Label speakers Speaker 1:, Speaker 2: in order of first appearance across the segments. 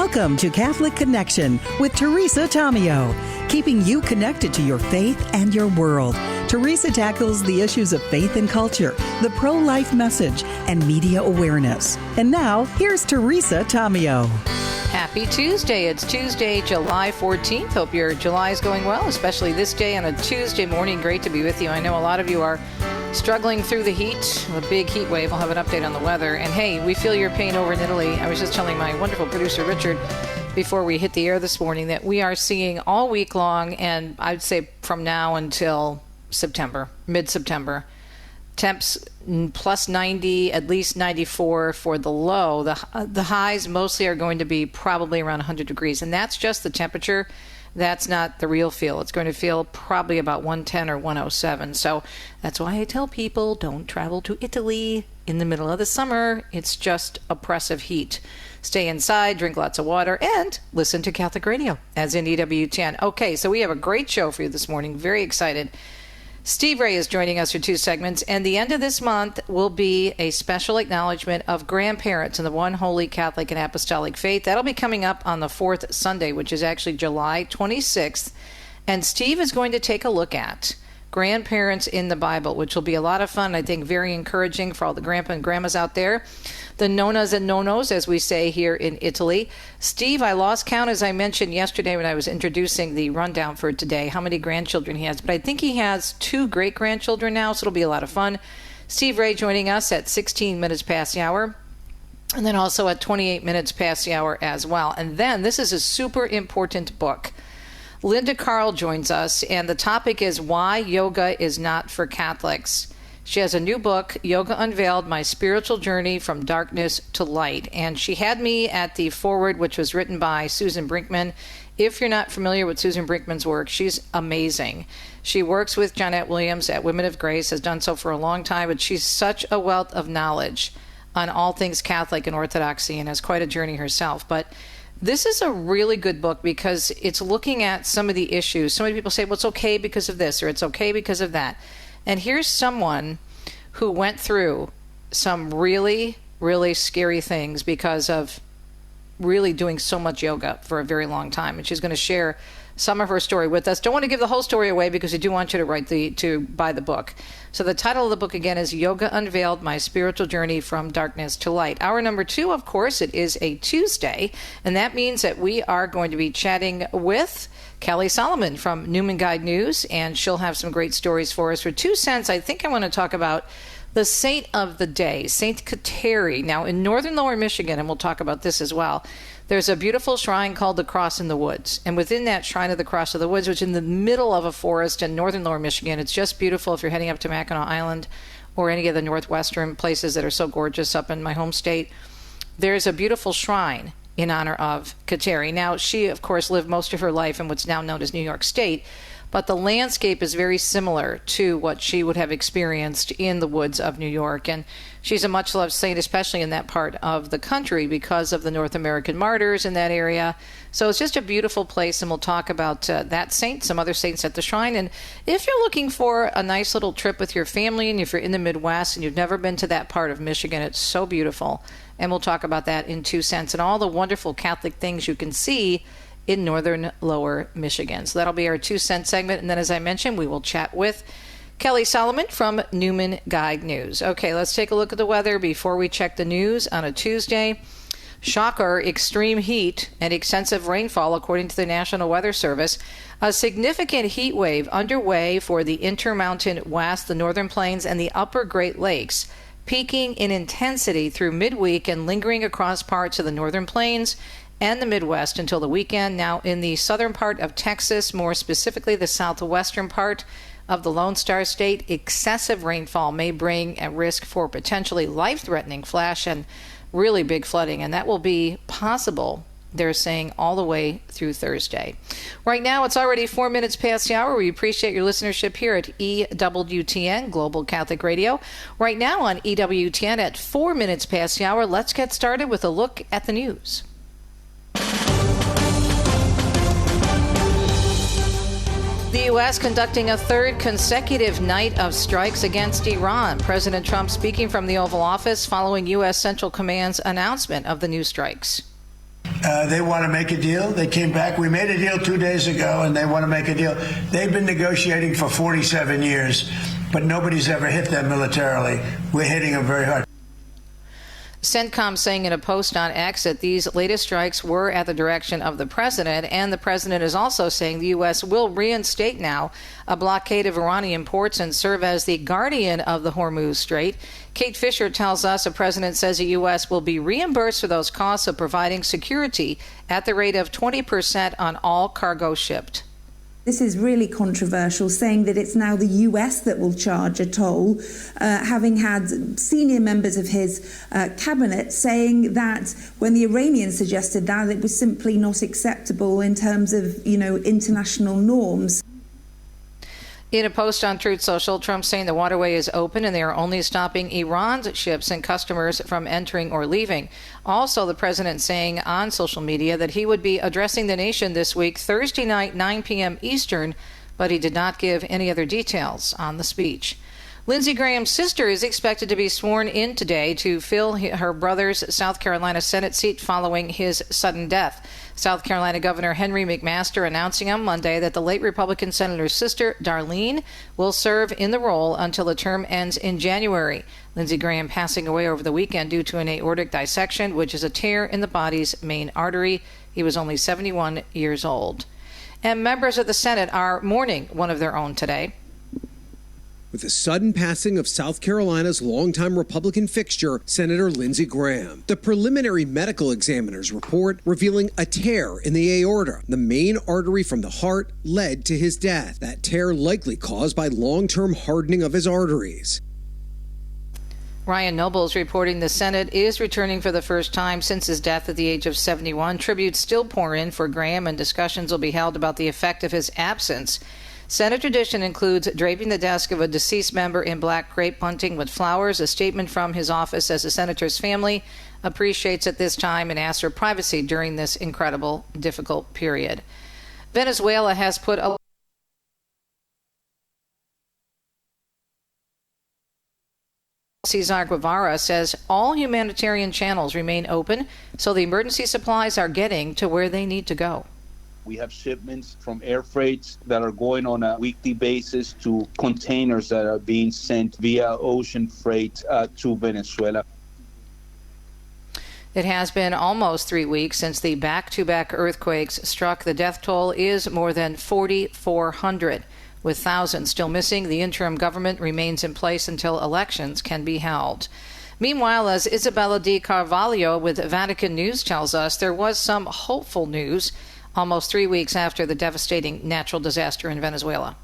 Speaker 1: Welcome to Catholic Connection with Teresa Tomeo, keeping you connected to your faith and your world. Teresa tackles the issues of faith and culture, the pro-life message, and media awareness. And now, here's Teresa Tomeo.
Speaker 2: Happy Tuesday. It's Tuesday, July 14th. Hope your July is going well, especially this day on a Tuesday morning. Great to be with you. I know a lot of you are struggling through the heat, a big heat wave. I'll have an update on the weather. And hey, we feel your pain over in Italy. I was just telling my wonderful producer, Richard, before we hit the air this morning, that we are seeing all week long, and I'd say from now until September, mid-September, temps plus 90, at least 94 for the low. The highs mostly are going to be probably around 100 degrees, and that's just the temperature. That's not the real feel. It's going to feel probably about 110 or 107. So that's why I tell people don't travel to Italy in the middle of the summer. It's just oppressive heat. Stay inside, drink lots of water, and listen to Catholic radio, as in EWTN. Okay, so we have a great show for you this morning. Very excited. Steve Ray is joining us for two segments, and the end of this month will be a special acknowledgement of grandparents in the one holy Catholic and Apostolic faith. That'll be coming up on the fourth Sunday, which is actually July 26th, and Steve is going to take a look at grandparents in the Bible, which will be a lot of fun. I think very encouraging for all the grandpa and grandmas out there. The nonas and nonos, as we say here in Italy. Steve, I lost count, as I mentioned yesterday when I was introducing the rundown for today, how many grandchildren he has. But I think he has 2 great-grandchildren now, so it'll be a lot of fun. Steve Ray joining us at 16 minutes past the hour, and then also at 28 minutes past the hour as well. And then this is a super important book. Linda Carl joins us, and the topic is Why Yoga is Not for Catholics. She has a new book, Yoga Unveiled, My Spiritual Journey from Darkness to Light. And she had me at the foreword, which was written by Susan Brinkman. If you're not familiar with Susan Brinkman's work, she's amazing. She works with Jonette Williams at Women of Grace, has done so for a long time, but she's such a wealth of knowledge on all things Catholic and Orthodoxy and has quite a journey herself. But this is a really good book because it's looking at some of the issues. So many people say, well, it's okay because of this or it's okay because of that. And here's someone who went through some really, really scary things because of really doing so much yoga for a very long time. And she's going to share some of her story with us. Don't want to give the whole story away because I do want you to buy the book. So the title of the book again is Yoga Unveiled, My Spiritual Journey from Darkness to Light. Hour number 2, of course, it is a Tuesday, and that means that we are going to be chatting with Kelly Salomon from Newman Guide News, and she'll have some great stories for us. For 2 cents, I think I want to talk about the saint of the day, St Kateri. Now, in northern Lower Michigan, and we'll talk about this as well, there's a beautiful shrine called the Cross in the Woods. And within that shrine of the Cross of the Woods, which is in the middle of a forest in northern Lower Michigan, it's just beautiful if you're heading up to Mackinac Island or any of the northwestern places that are so gorgeous up in my home state. There's a beautiful shrine in honor of Kateri. Now, she, of course, lived most of her life in what's now known as New York State, but the landscape is very similar to what she would have experienced in the woods of New York. And she's a much-loved saint, especially in that part of the country because of the North American martyrs in that area. So it's just a beautiful place, and we'll talk about that saint, some other saints at the shrine. And if you're looking for a nice little trip with your family, and if you're in the Midwest and you've never been to that part of Michigan, it's so beautiful. And we'll talk about that in 2 cents and all the wonderful Catholic things you can see in northern Lower Michigan. So that'll be our 2 cent segment. And then, as I mentioned, we will chat with Kelly Salomon from Newman Guide News. Okay, let's take a look at the weather before we check the news on a Tuesday. Shocker, extreme heat and extensive rainfall, according to the National Weather Service. A significant heat wave underway for the Intermountain West, the Northern Plains, and the Upper Great Lakes, peaking in intensity through midweek and lingering across parts of the Northern Plains and the Midwest until the weekend. Now, in the southern part of Texas, more specifically the southwestern part of the Lone Star State, excessive rainfall may bring at risk for potentially life-threatening flash and really big flooding, and that will be possible, they're saying, all the way through Thursday. Right now, it's already 4 minutes past the hour. We appreciate your listenership here at EWTN, Global Catholic Radio. Right now on EWTN at 4 minutes past the hour, let's get started with a look at the news. The U.S. conducting a third consecutive night of strikes against Iran. President Trump speaking from the Oval Office following U.S. Central Command's announcement of the new strikes.
Speaker 3: They want to make a deal. They came back. We made a deal 2 days ago, and they want to make a deal. They've been negotiating for 47 years, but nobody's ever hit them militarily. We're hitting them very hard.
Speaker 2: CENTCOM saying in a post on X that these latest strikes were at the direction of the president, and the president is also saying the U.S. will reinstate now a blockade of Iranian ports and serve as the guardian of the Hormuz Strait. Kate Fisher tells us the president says the U.S. will be reimbursed for those costs of providing security at the rate of 20% on all cargo shipped.
Speaker 4: This is really controversial, saying that it's now the US that will charge a toll, having had senior members of his cabinet saying that when the Iranians suggested that, it was simply not acceptable in terms of, international norms.
Speaker 2: In a post on Truth Social, Trump saying the waterway is open and they are only stopping Iran's ships and customers from entering or leaving. Also, the president saying on social media that he would be addressing the nation this week, Thursday night, 9 p.m. Eastern, but he did not give any other details on the speech. Lindsey Graham's sister is expected to be sworn in today to fill her brother's South Carolina Senate seat following his sudden death. South Carolina Governor Henry McMaster announcing on Monday that the late Republican senator's sister, Darlene, will serve in the role until the term ends in January. Lindsey Graham passing away over the weekend due to an aortic dissection, which is a tear in the body's main artery. He was only 71 years old. And members of the Senate are mourning one of their own today.
Speaker 5: With the sudden passing of South Carolina's longtime Republican fixture, Senator Lindsey Graham. The preliminary medical examiner's report revealing a tear in the aorta, the main artery from the heart, led to his death. That tear likely caused by long-term hardening of his arteries.
Speaker 2: Ryan Nobles reporting the Senate is returning for the first time since his death at the age of 71. Tributes still pour in for Graham, and discussions will be held about the effect of his absence. Senate tradition includes draping the desk of a deceased member in black crepe bunting with flowers. A statement from his office says the senator's family appreciates at this time and asks for privacy during this incredible, difficult period. Venezuela has put a Cesar Guevara says all humanitarian channels remain open, so the emergency supplies are getting to where they need to go.
Speaker 6: We have shipments from air freights that are going on a weekly basis to containers that are being sent via ocean freight to Venezuela.
Speaker 2: It has been almost 3 weeks since the back-to-back earthquakes struck. The death toll is more than 4,400. With thousands still missing, the interim government remains in place until elections can be held. Meanwhile, as Isabella Di Carvalho with Vatican News tells us, there was some hopeful news almost 3 weeks after the devastating natural disaster in Venezuela.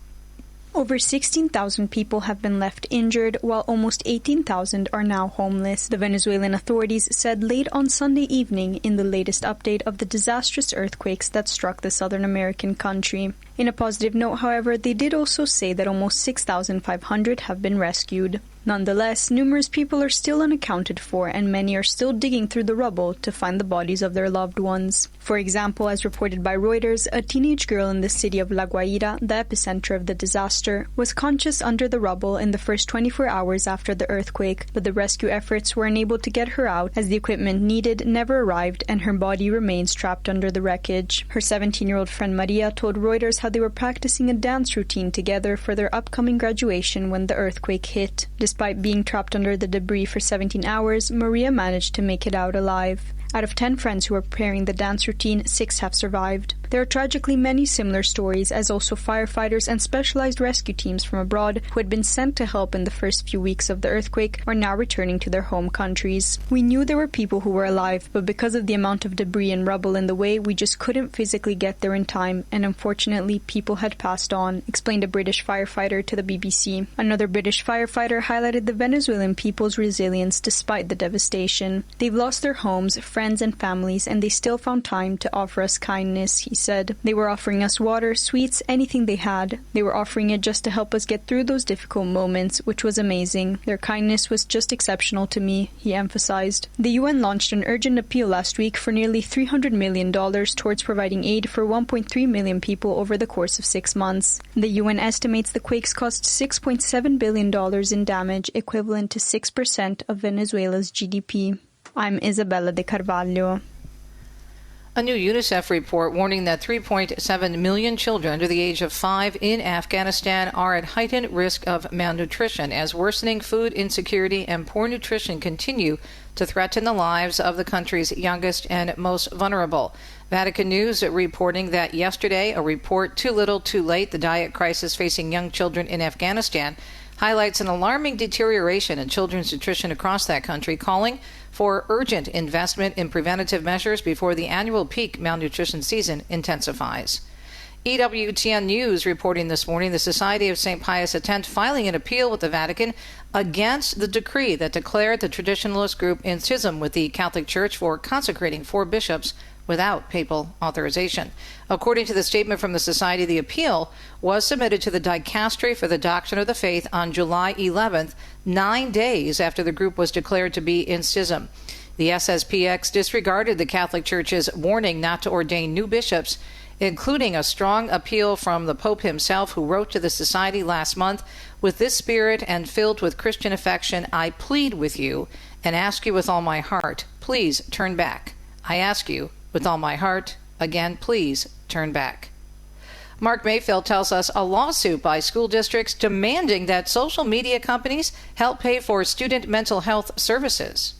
Speaker 7: Over 16,000 people have been left injured, while almost 18,000 are now homeless. The Venezuelan authorities said late on Sunday evening in the latest update of the disastrous earthquakes that struck the Southern American country. In a positive note, however, they did also say that almost 6,500 have been rescued. Nonetheless, numerous people are still unaccounted for, and many are still digging through the rubble to find the bodies of their loved ones. For example, as reported by Reuters, a teenage girl in the city of La Guaira, the epicenter of the disaster, was conscious under the rubble in the first 24 hours after the earthquake, but the rescue efforts were unable to get her out as the equipment needed never arrived and her body remains trapped under the wreckage. Her 17-year-old friend Maria told Reuters how they were practicing a dance routine together for their upcoming graduation when the earthquake hit. Despite being trapped under the debris for 17 hours, Maria managed to make it out alive. Out of 10 friends who were preparing the dance routine, 6 have survived. There are tragically many similar stories, as also firefighters and specialized rescue teams from abroad who had been sent to help in the first few weeks of the earthquake are now returning to their home countries. We knew there were people who were alive, but because of the amount of debris and rubble in the way, we just couldn't physically get there in time, and unfortunately, people had passed on, explained a British firefighter to the BBC. Another British firefighter highlighted the Venezuelan people's resilience despite the devastation. They've lost their homes, friends and families, and they still found time to offer us kindness, he said. They were offering us water, sweets, anything they had. They were offering it just to help us get through those difficult moments, which was amazing. Their kindness was just exceptional to me, he emphasized. The UN launched an urgent appeal last week for nearly $300 million towards providing aid for 1.3 million people over the course of 6 months. The UN estimates the quakes cost $6.7 billion in damage, equivalent to 6% of Venezuela's GDP. I'm Isabella Di Carvalho.
Speaker 2: A new UNICEF report warning that 3.7 million children under the age of 5 in Afghanistan are at heightened risk of malnutrition as worsening food insecurity and poor nutrition continue to threaten the lives of the country's youngest and most vulnerable. Vatican News reporting that yesterday a report, Too Little, Too Late, the diet crisis facing young children in Afghanistan, highlights an alarming deterioration in children's nutrition across that country, calling for urgent investment in preventative measures before the annual peak malnutrition season intensifies. EWTN News reporting this morning the Society of St. Pius X filing an appeal with the Vatican against the decree that declared the traditionalist group in schism with the Catholic Church for consecrating 4 bishops without papal authorization. According to the statement from the Society, the appeal was submitted to the Dicastery for the Doctrine of the Faith on July 11th, 9 days after the group was declared to be in schism. The SSPX disregarded the Catholic Church's warning not to ordain new bishops, including a strong appeal from the Pope himself, who wrote to the Society last month, "With this spirit and filled with Christian affection, I plead with you and ask you with all my heart, please turn back. I ask you with all my heart, again, please turn back." Mark Mayfield tells us a lawsuit by school districts demanding that social media companies help pay for student mental health services.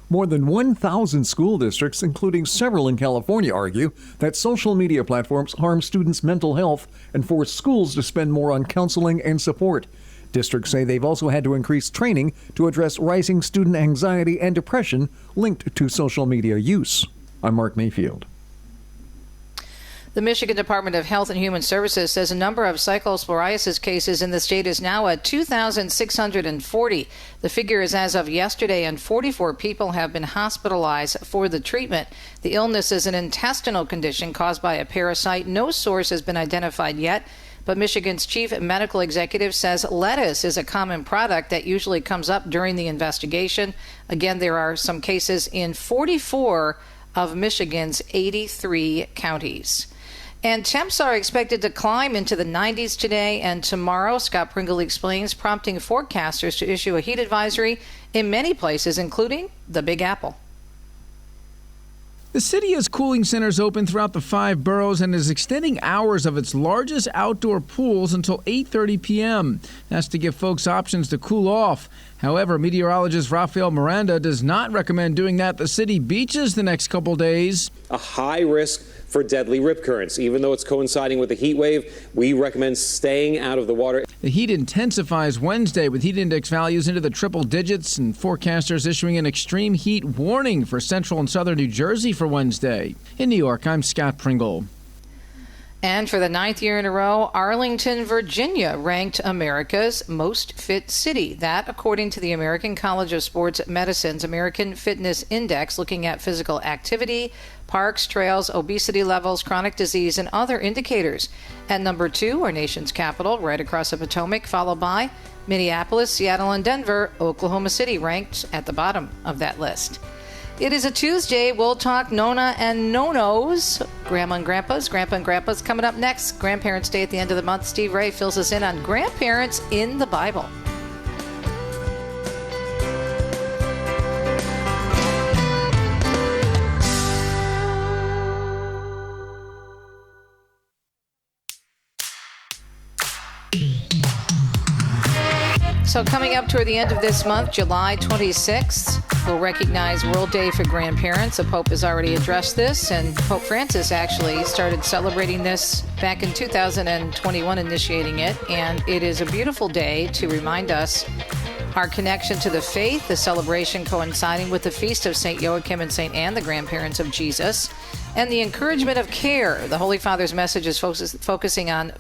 Speaker 8: More than 1,000 school districts, including several in California, argue that social media platforms harm students' mental health and force schools to spend more on counseling and support. Districts say they've also had to increase training to address rising student anxiety and depression linked to social media use. I'm Mark Mayfield.
Speaker 2: The Michigan Department of Health and Human Services says a number of cyclosporiasis cases in the state is now at 2,640. The figure is as of yesterday, and 44 people have been hospitalized for the treatment. The illness is an intestinal condition caused by a parasite. No source has been identified yet, but Michigan's chief medical executive says lettuce is a common product that usually comes up during the investigation. Again, there are some cases in 44 of Michigan's 83 counties. And temps are expected to climb into the 90s today and tomorrow, Scott Pringle explains, prompting forecasters to issue a heat advisory in many places, including the Big Apple.
Speaker 9: The city has cooling centers open throughout the 5 boroughs and is extending hours of its largest outdoor pools until 8:30 p.m. That's to give folks options to cool off. However, meteorologist Rafael Miranda does not recommend doing that at the city beaches the next couple days.
Speaker 10: A high risk for deadly rip currents. Even though it's coinciding with the heat wave, we recommend staying out of the water.
Speaker 9: The heat intensifies Wednesday with heat index values into the triple digits, and forecasters issuing an extreme heat warning for central and southern New Jersey for Wednesday. In New York, I'm Scott Pringle.
Speaker 2: And for the 9th year in a row, Arlington, Virginia ranked America's most fit city. That, according to the American College of Sports Medicine's American Fitness Index, looking at physical activity, parks, trails, obesity levels, chronic disease, and other indicators. At number 2, our nation's capital, right across the Potomac, followed by Minneapolis, Seattle, and Denver. Oklahoma City ranked at the bottom of that list. It is a Tuesday. We'll talk Nona and No-Nos, Grandma and Grandpa's. Grandpa and Grandpa's coming up next. Grandparents' Day at the end of the month. Steve Ray fills us in on grandparents in the Bible. So coming up toward the end of this month, July 26th, we'll recognize World Day for Grandparents. The Pope has already addressed this, and Pope Francis actually started celebrating this back in 2021, initiating it. And it is a beautiful day to remind us our connection to the faith, the celebration coinciding with the feast of St. Joachim and St. Anne, the grandparents of Jesus, and the encouragement of care. The Holy Father's message is focusing on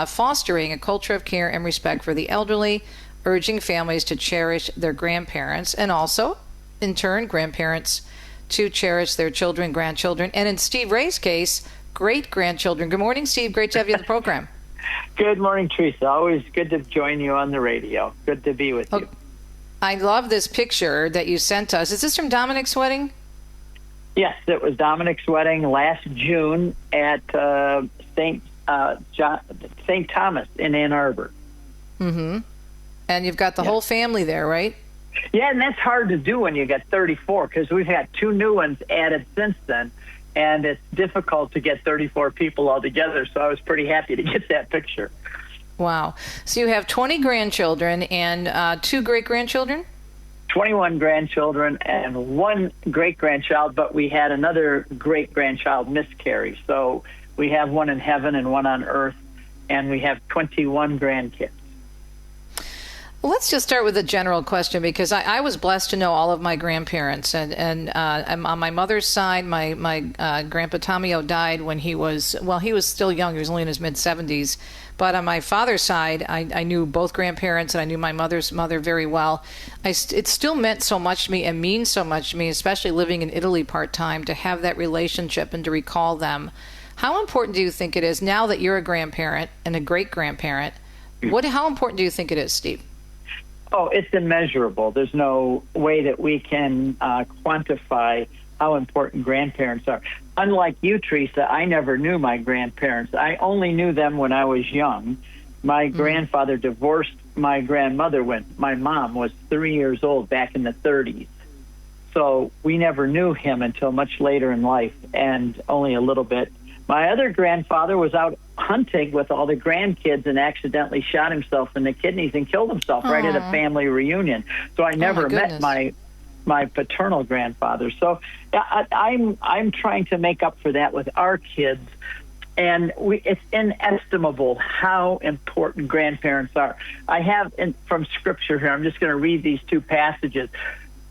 Speaker 2: fostering a culture of care and respect for the elderly, urging families to cherish their grandparents, and also, in turn, grandparents to cherish their children, grandchildren, and in Steve Ray's case, great-grandchildren. Good morning, Steve. Great to have you on the program.
Speaker 11: Good morning, Teresa. Always good to join you on the radio. Good to be with you.
Speaker 2: I love this picture that you sent us. Is this from Dominic's wedding?
Speaker 11: Yes, it was Dominic's wedding last June at St. Thomas in Ann Arbor.
Speaker 2: Mm-hmm. And you've got the whole family there, right?
Speaker 11: Yeah, and that's hard to do when you get 34, because we've had 2 new ones added since then. and it's difficult to get 34 people all together, so I was pretty happy to get that picture.
Speaker 2: Wow. So you have 20 grandchildren and 2 great-grandchildren?
Speaker 11: 21 grandchildren and 1 great-grandchild, but we had another great-grandchild miscarry. So we have 1 in heaven and 1 on earth, and we have 21 grandkids.
Speaker 2: Well, let's just start with a general question, because I was blessed to know all of my grandparents. And on my mother's side, my Grandpa Tomio died when he was still young. He was only in his mid-70s. But on my father's side, I knew both grandparents, and I knew my mother's mother very well. It still meant so much to me and means so much to me, especially living in Italy part-time, to have that relationship and to recall them. How important do you think it is, now that you're a grandparent and a great-grandparent, how important do you think it is, Steve?
Speaker 11: Oh, it's immeasurable. There's no way that we can quantify how important grandparents are. Unlike you, Teresa, I never knew my grandparents. I only knew them when I was young. My grandfather divorced my grandmother when my mom was 3 years old back in the 30s. So we never knew him until much later in life, and only a little bit. My other grandfather was out hunting with all the grandkids and accidentally shot himself in the kidneys and killed himself right at a family reunion. So I never met my paternal grandfather. So I'm trying to make up for that with our kids. And it's inestimable how important grandparents are. I have from Scripture here, I'm just going to read these 2 passages.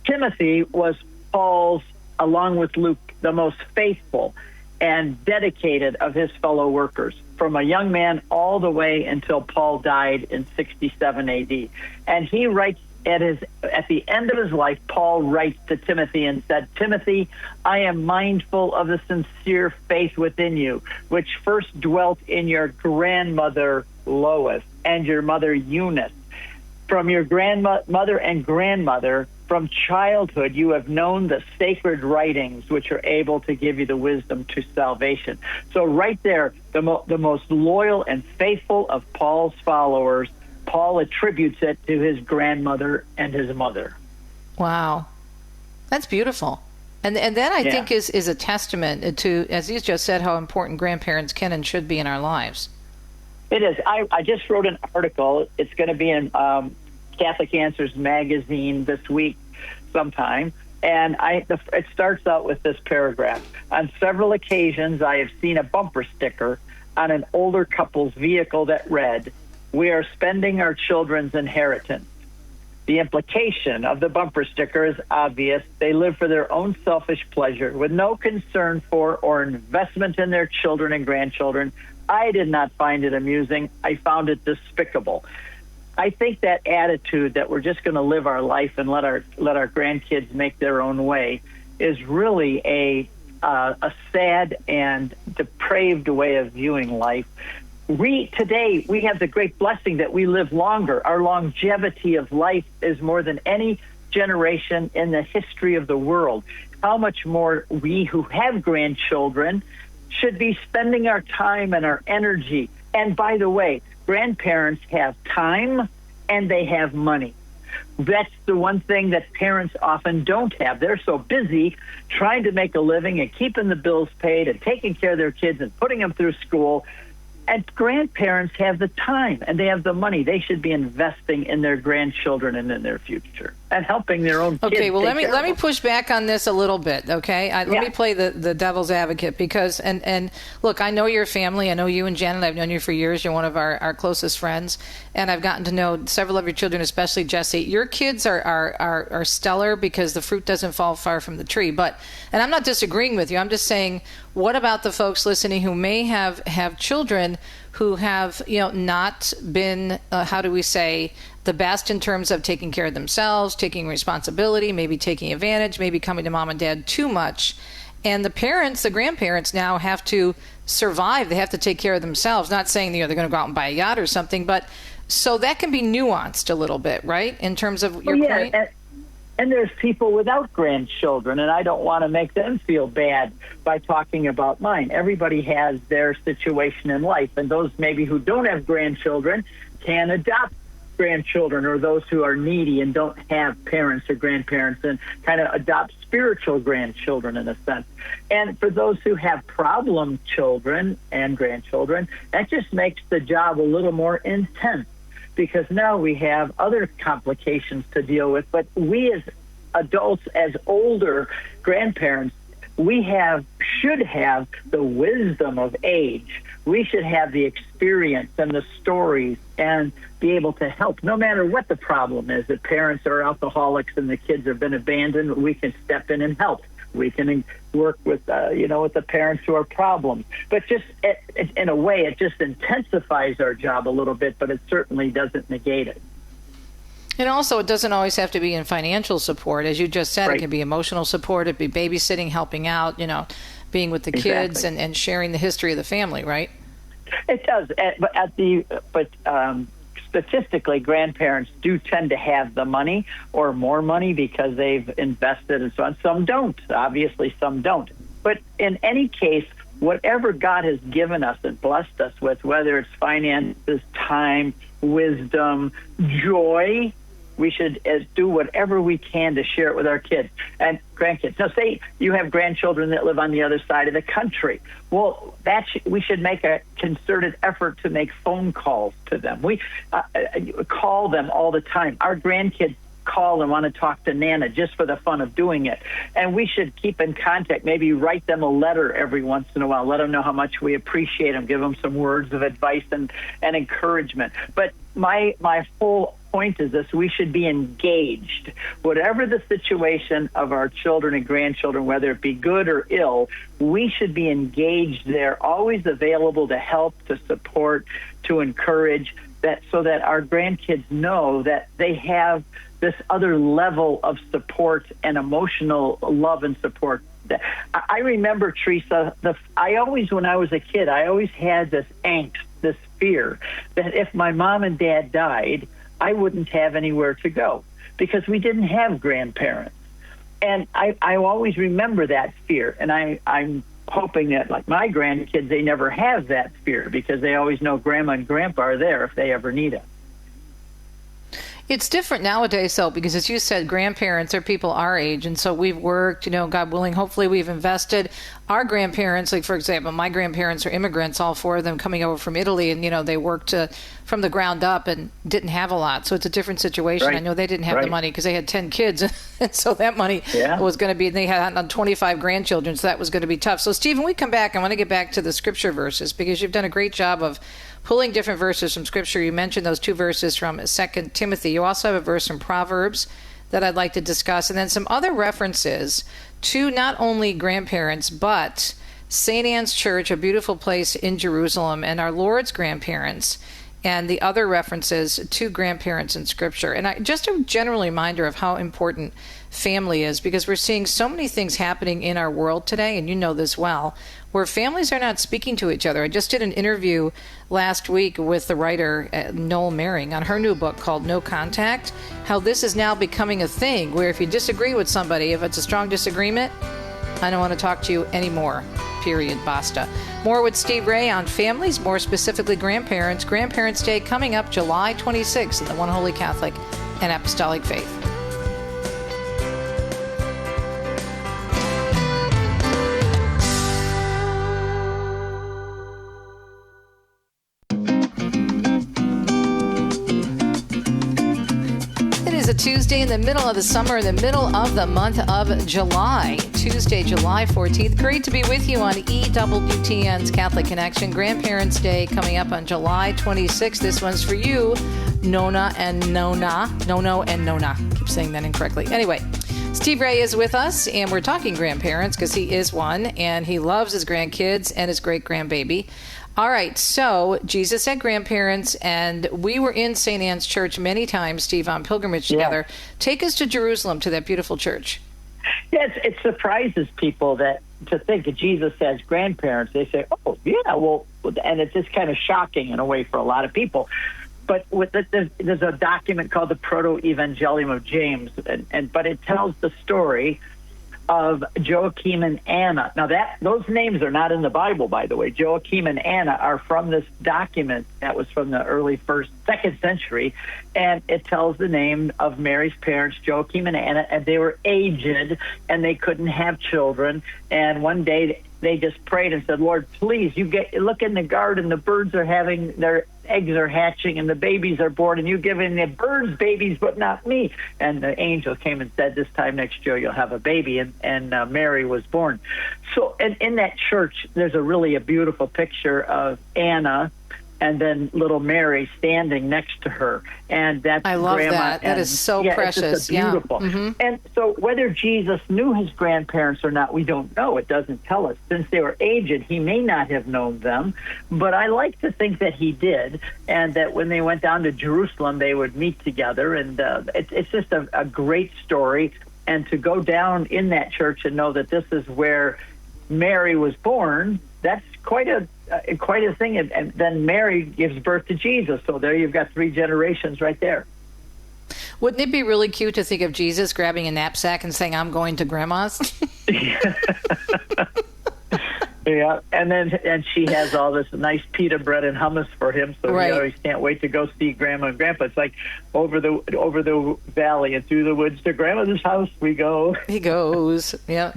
Speaker 11: Timothy was Paul's, along with Luke, the most faithful and dedicated of his fellow workers, from a young man all the way until Paul died in 67 AD. And he writes at the end of his life, Paul writes to Timothy and said, Timothy, I am mindful of the sincere faith within you, which first dwelt in your grandmother Lois and your mother Eunice. From your grandmother and grandmother, from childhood, you have known the sacred writings, which are able to give you the wisdom to salvation. So right there, the most loyal and faithful of Paul's followers, Paul attributes it to his grandmother and his mother.
Speaker 2: Wow. That's beautiful. And that, I think, is a testament to, as you just said, how important grandparents can and should be in our lives.
Speaker 11: It is. I just wrote an article. It's going to be in Catholic Answers magazine this week sometime. And it starts out with this paragraph. On several occasions, I have seen a bumper sticker on an older couple's vehicle that read, "We are spending our children's inheritance." The implication of the bumper sticker is obvious. They live for their own selfish pleasure with no concern for or investment in their children and grandchildren. I did not find it amusing. I found it despicable. I think that attitude that we're just going to live our life and let our grandkids make their own way is really a sad and depraved way of viewing life. Today, we have the great blessing that we live longer. Our longevity of life is more than any generation in the history of the world. How much more we who have grandchildren should be spending our time and our energy. And by the way, grandparents have time and they have money. That's the one thing that parents often don't have. They're so busy trying to make a living and keeping the bills paid and taking care of their kids and putting them through school. And grandparents have the time and they have the money. They should be investing in their grandchildren and in their future and helping their own kids.
Speaker 2: Okay, well, let me push back on this a little bit, okay? Let me play the devil's advocate because, and look, I know your family. I know you and Janet. I've known you for years. You're one of our closest friends. And I've gotten to know several of your children, especially Jesse. Your kids are stellar because the fruit doesn't fall far from the tree. And I'm not disagreeing with you. I'm just saying, what about the folks listening who may have children who have, not been, how do we say, the best in terms of taking care of themselves, taking responsibility, maybe taking advantage, maybe coming to mom and dad too much. And the grandparents now have to survive. They have to take care of themselves. Not saying they're going to go out and buy a yacht or something, but so that can be nuanced a little bit, right? In terms of your point.
Speaker 11: And there's people without grandchildren, and I don't want to make them feel bad by talking about mine. Everybody has their situation in life, and those maybe who don't have grandchildren can adopt grandchildren or those who are needy and don't have parents or grandparents, and kind of adopt spiritual grandchildren in a sense. And for those who have problem children and grandchildren, that just makes the job a little more intense, because now we have other complications to deal with. But we as adults, as older grandparents, should have the wisdom of age. We should have the experience and the stories and be able to help no matter what the problem is. If parents are alcoholics and the kids have been abandoned, we can step in and help. We can work with, with the parents who are problems. But just in a way, it just intensifies our job a little bit, but it certainly doesn't negate it.
Speaker 2: And also, it doesn't always have to be in financial support. As you just said, It can be emotional support. It could be babysitting, helping out, being with the kids and sharing the history of the family, right?
Speaker 11: It does. But statistically, grandparents do tend to have the money or more money because they've invested and so on. Some don't. Obviously, some don't. But in any case, whatever God has given us and blessed us with, whether it's finances, time, wisdom, joy, we should do whatever we can to share it with our kids and grandkids. Now, say you have grandchildren that live on the other side of the country. Well, we should make a concerted effort to make phone calls to them. We call them all the time. Our grandkids call and want to talk to Nana just for the fun of doing it. And we should keep in contact, maybe write them a letter every once in a while, let them know how much we appreciate them, give them some words of advice and encouragement. But my whole point is this: we should be engaged. Whatever the situation of our children and grandchildren, whether it be good or ill, we should be engaged there, always available to help, to support, to encourage, that so that our grandkids know that they have this other level of support and emotional love and support. I remember, Teresa, when I was a kid, I always had this angst, this fear that if my mom and dad died, I wouldn't have anywhere to go because we didn't have grandparents. And I always remember that fear. And I'm hoping that, like my grandkids, they never have that fear because they always know Grandma and Grandpa are there if they ever need it.
Speaker 2: It's different nowadays, though, because as you said, grandparents are people our age. And so we've worked, God willing, hopefully we've invested. Our grandparents, like, for example, my grandparents are immigrants, all four of them coming over from Italy. And, they worked from the ground up and didn't have a lot. So it's a different situation. Right. I know they didn't have the money because they had 10 kids. And so that money was going to be, they had 25 grandchildren. So that was going to be tough. So, Stephen, we come back. I want to get back to the scripture verses because you've done a great job of pulling different verses from Scripture. You mentioned those two verses from 2 Timothy. You also have a verse from Proverbs that I'd like to discuss, and then some other references to not only grandparents, but St. Anne's Church, a beautiful place in Jerusalem, and our Lord's grandparents, and the other references to grandparents in Scripture. And just a general reminder of how important family is, because we're seeing so many things happening in our world today, and you know this well, where families are not speaking to each other. I just did an interview last week with the writer Noel Mering on her new book called No Contact, how this is now becoming a thing where if you disagree with somebody, if it's a strong disagreement, I don't want to talk to you anymore. Period. Basta. More with Steve Ray on families, more specifically grandparents. Grandparents' Day coming up July 26th in the One Holy Catholic and Apostolic Faith. It's a Tuesday in the middle of the summer, in the middle of the month of July. Tuesday, July 14th. Great to be with you on EWTN's Catholic Connection. Grandparents' Day coming up on July 26th. This one's for you, Nona and Nona. Nono and Nona. Keep saying that incorrectly. Anyway, Steve Ray is with us, and we're talking grandparents because he is one, and he loves his grandkids and his great-grandbaby. All right, so Jesus had grandparents, and we were in St. Anne's Church many times, Steve, on pilgrimage together. Take us to Jerusalem, to that beautiful church.
Speaker 11: Yes, it surprises people that to think that Jesus has grandparents. They say, oh, yeah, well, and it's just kind of shocking in a way for a lot of people. But there's a document called the Proto-Evangelium of James, but it tells the story of Joachim and Anna. Now, those names are not in the Bible, by the way. Joachim and Anna are from this document that was from the early second century, and it tells the name of Mary's parents, Joachim and Anna, and they were aged, and they couldn't have children. And one day they just prayed and said, Lord, please, look in the garden, the birds are having their eggs are hatching and the babies are born, and you giving the birds babies, but not me. And the angel came and said, this time next year you'll have a baby, and Mary was born. So, and in that church, there's a beautiful picture of Anna and then little Mary standing next to her. And that's
Speaker 2: I love
Speaker 11: grandma.
Speaker 2: that. That is so precious.
Speaker 11: It's just beautiful.
Speaker 2: Yeah. Mm-hmm.
Speaker 11: And so whether Jesus knew his grandparents or not, we don't know. It doesn't tell us. Since they were aged, he may not have known them. But I like to think that he did, and that when they went down to Jerusalem, they would meet together. And it's just a great story. And to go down in that church and know that this is where Mary was born, that's quite a thing. And then Mary gives birth to Jesus. So there you've got 3 generations right there.
Speaker 2: Wouldn't it be really cute to think of Jesus grabbing a knapsack and saying, I'm going to grandma's?
Speaker 11: Yeah, and she has all this nice pita bread and hummus for him, so
Speaker 2: right.
Speaker 11: He always can't wait to go see Grandma and Grandpa. It's like over the valley and through the woods to Grandmother's house we go.
Speaker 2: He goes. Yeah.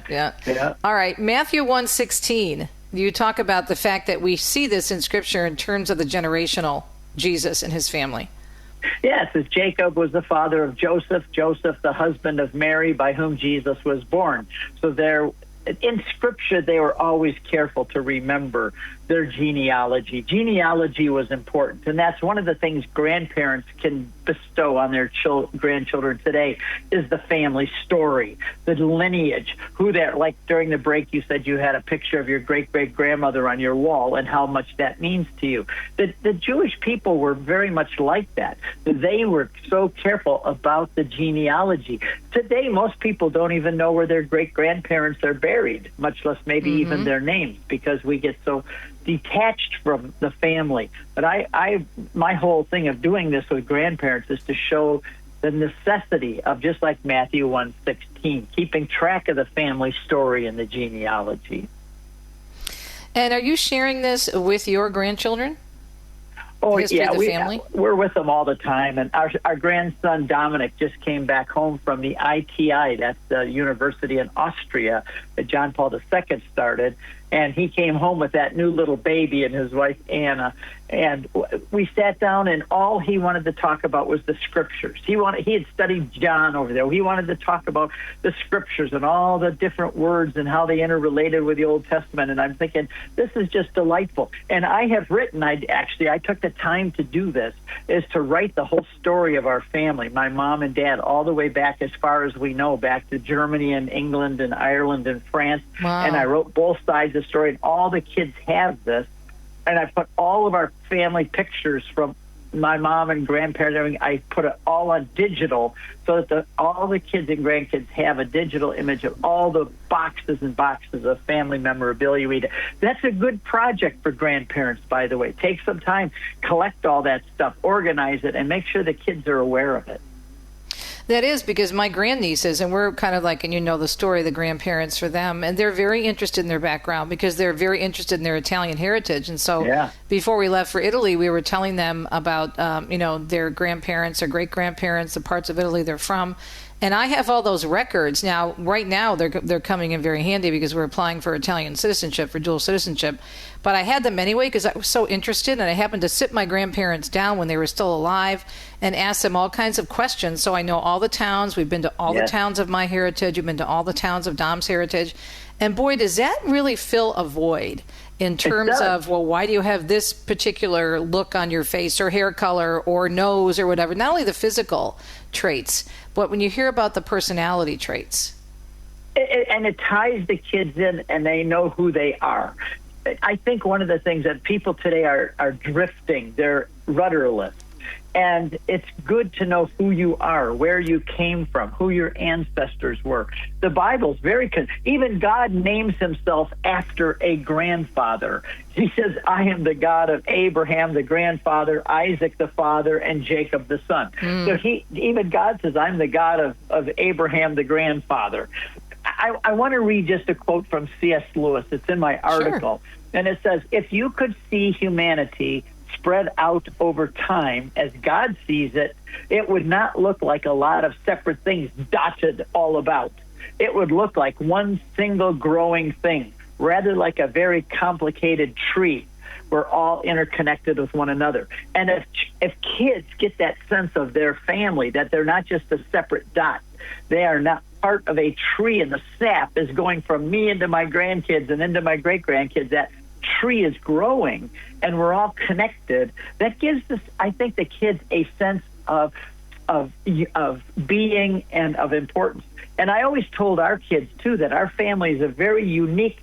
Speaker 2: All right, Matthew 1:16. You talk about the fact that we see this in Scripture in terms of the generational Jesus and his family.
Speaker 11: Yes, as Jacob was the father of Joseph, Joseph the husband of Mary, by whom Jesus was born. So in Scripture, they were always careful to remember their genealogy. Genealogy was important, and that's one of the things grandparents can bestow on their grandchildren today is the family story, the lineage, who they're like. During the break, you said you had a picture of your great-great-grandmother on your wall and how much that means to you. The Jewish people were very much like that. They were so careful about the genealogy. Today, most people don't even know where their great-grandparents are buried, much less maybe even their names, because we get so detached from the family. But my whole thing of doing this with grandparents is to show the necessity of, just like Matthew 1:16, keeping track of the family story and the genealogy.
Speaker 2: And are you sharing this with your grandchildren?
Speaker 11: Oh,
Speaker 2: history
Speaker 11: yeah,
Speaker 2: of the family?
Speaker 11: We're with them all the time. And our grandson, Dominic, just came back home from the ITI. That's the university in Austria that John Paul II started. And he came home with that new little baby and his wife, Anna. And we sat down, and all he wanted to talk about was the Scriptures. He had studied John over there. He wanted to talk about the Scriptures and all the different words and how they interrelated with the Old Testament. And I'm thinking, this is just delightful. And I have written, I took the time to do this, is to write the whole story of our family, my mom and dad, all the way back as far as we know, back to Germany and England and Ireland and France.
Speaker 2: Wow.
Speaker 11: And I wrote both sides of the story, and all the kids have this. And I put all of our family pictures from my mom and grandparents, everything. I put it all on digital so that all the kids and grandkids have a digital image of all the boxes and boxes of family memorabilia. That's a good project for grandparents, by the way. Take some time, collect all that stuff, organize it, and make sure the kids are aware of it.
Speaker 2: That is, because my grandnieces, and we're kind of like, and you know the story, the grandparents for them, and they're very interested in their background because they're very interested in their Italian heritage. And so before we left for Italy, we were telling them about, their grandparents or great-grandparents, the parts of Italy they're from. And I have all those records. Now, right now, they're coming in very handy because we're applying for Italian citizenship, for dual citizenship. But I had them anyway because I was so interested, and I happened to sit my grandparents down when they were still alive and ask them all kinds of questions. So I know all the towns. We've been to all the towns of my heritage. We've been to all the towns of Dom's heritage. And boy, does that really fill a void in terms of, well, why do you have this particular look on your face or hair color or nose or whatever? Not only the physical traits, but when you hear about the personality traits.
Speaker 11: And it ties the kids in, and they know who they are. I think one of the things that people today are drifting, they're rudderless. And it's good to know who you are, where you came from, who your ancestors were. The Bible's very even God names himself after a grandfather. He says, I am the God of Abraham, the grandfather, Isaac, the father, and Jacob, the son. So even God says, I'm the God of Abraham, the grandfather. I want to read just a quote from C.S. Lewis. It's in my article. Sure. And it says, if you could see humanity spread out over time as God sees it, it would not look like a lot of separate things dotted all about. It would look like one single growing thing, rather like a very complicated tree. We're all interconnected with one another. And if kids get that sense of their family, that they're not just a separate dot, they are not part of a tree, and the sap is going from me into my grandkids and into my great-grandkids, that tree is growing, and we're all connected. That gives us, I think, the kids a sense of being and of importance. And I always told our kids, too, that our family is a very unique,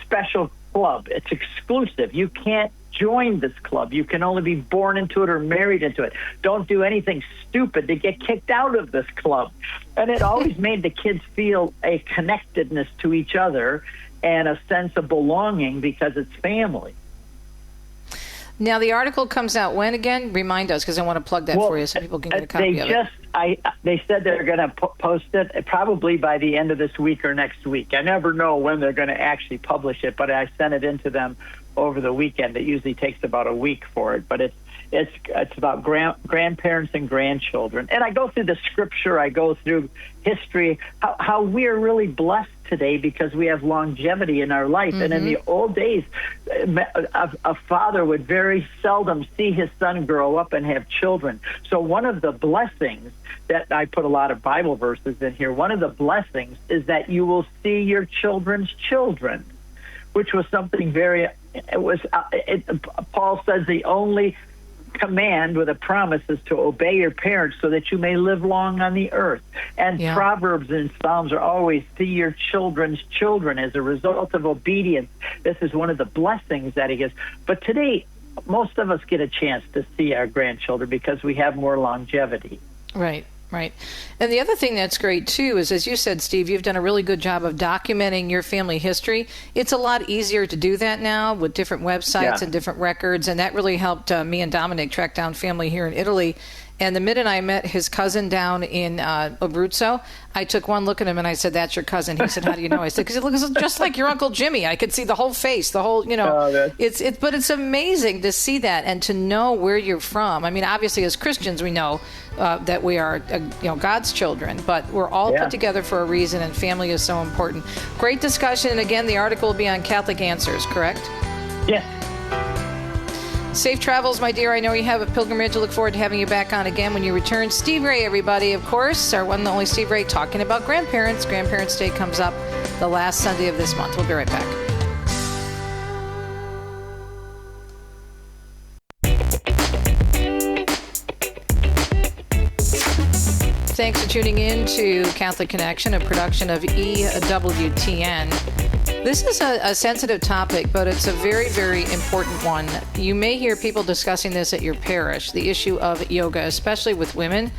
Speaker 11: special club. It's exclusive. You can't join this club. You can only be born into it or married into it. Don't do anything stupid to get kicked out of this club. And it always made the kids feel a connectedness to each other and a sense of belonging because it's family.
Speaker 2: Now, the article comes out when again? Remind us, because I want to plug that for you so people can get a copy of it.
Speaker 11: They said they're going to post it probably by the end of this week or next week. I never know when they're going to actually publish it, but I sent it into them over the weekend. It usually takes about a week for it, but it's about grandparents and grandchildren. And I go through the scripture, I go through history, how we are really blessed today because we have longevity in our life. Mm-hmm. And in the old days, a father would very seldom see his son grow up and have children. So one of the blessings that I put a lot of Bible verses in here, one of the blessings is that you will see your children's children, which was something Paul says the only command with a promise is to obey your parents so that you may live long on the earth. And Proverbs and Psalms are always see your children's children as a result of obedience. This is one of the blessings that he gives. But today, most of us get a chance to see our grandchildren because we have more longevity.
Speaker 2: Right. Right. And the other thing that's great, too, is, as you said, Steve, you've done a really good job of documenting your family history. It's a lot easier to do that now with different websites and different records. And that really helped me and Dominic track down family here in Italy. And the minute I met his cousin down in Abruzzo, I took one look at him and I said, "That's your cousin." He said, "How do you know?" I said, "Because he looks just like your Uncle Jimmy." I could see the whole face, the whole, but it's amazing to see that and to know where you're from. I mean, obviously as Christians, we know that we are, God's children, but we're all put together for a reason, and family is so important. Great discussion. And again, the article will be on Catholic Answers, correct?
Speaker 11: Yes.
Speaker 2: Safe travels, my dear. I know you have a pilgrimage. I look forward to having you back on again when you return. Steve Ray, everybody, of course, our one and only Steve Ray, talking about grandparents. Grandparents' Day comes up the last Sunday of this month. We'll be right back. Thanks for tuning in to Catholic Connection, a production of EWTN. This is a sensitive topic, but it's a very, very important one. You may hear people discussing this at your parish, the issue of yoga, especially with women.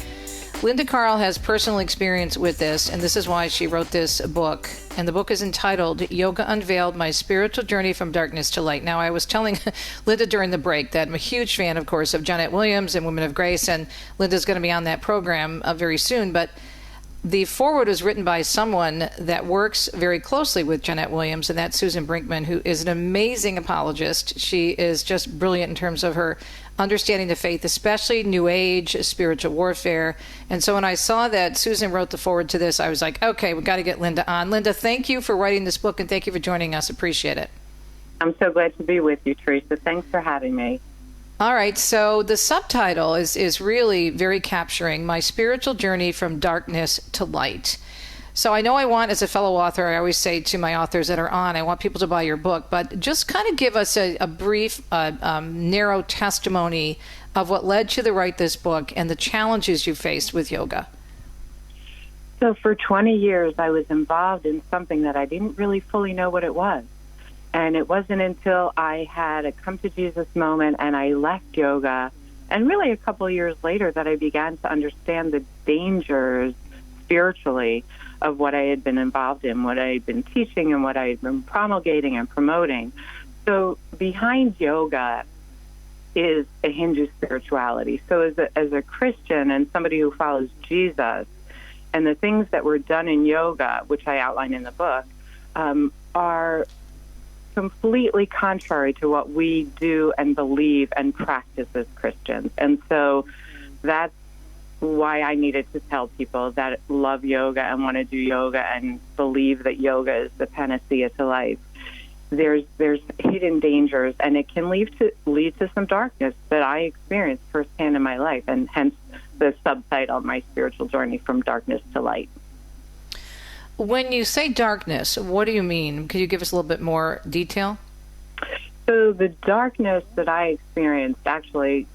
Speaker 2: Linda Carl has personal experience with this, and this is why she wrote this book. And the book is entitled Yoga Unveiled, My Spiritual Journey from Darkness to Light. Now, I was telling Linda during the break that I'm a huge fan, of course, of Jeanette Williams and Women of Grace, and Linda's going to be on that program very soon. But the foreword was written by someone that works very closely with Jeanette Williams, and that's Susan Brinkman, who is an amazing apologist. She is just brilliant in terms of her understanding the faith, especially New Age, spiritual warfare. And so when I saw that Susan wrote the foreword to this, I was like, okay, we've got to get Linda on. Linda, thank you for writing this book, and thank you for joining us. Appreciate it.
Speaker 12: I'm so glad to be with you, Teresa. Thanks for having me.
Speaker 2: All right, so the subtitle is really very capturing, My Spiritual Journey from Darkness to Light. So I know I want, as a fellow author, I always say to my authors that are on, I want people to buy your book, but just kind of give us a brief, narrow testimony of what led you to write this book and the challenges you faced with yoga.
Speaker 12: So for 20 years, I was involved in something that I didn't really fully know what it was. And it wasn't until I had a come to Jesus moment and I left yoga, and really a couple of years later, that I began to understand the dangers spiritually of what I had been involved in, what I had been teaching, and what I had been promulgating and promoting. So behind yoga is a Hindu spirituality. So as a Christian and somebody who follows Jesus, And the things that were done in yoga, which I outline in the book, are completely contrary to what we do and believe and practice as Christians. And so that's why I needed to tell people that love yoga and want to do yoga and believe that yoga is the panacea to life. There's hidden dangers, and it can lead to some darkness that I experienced firsthand in my life, and hence the subtitle, My Spiritual Journey from Darkness to Light.
Speaker 2: When you say darkness, what do you mean? Could you give us a little bit more detail?
Speaker 12: So the darkness that I experienced, actually,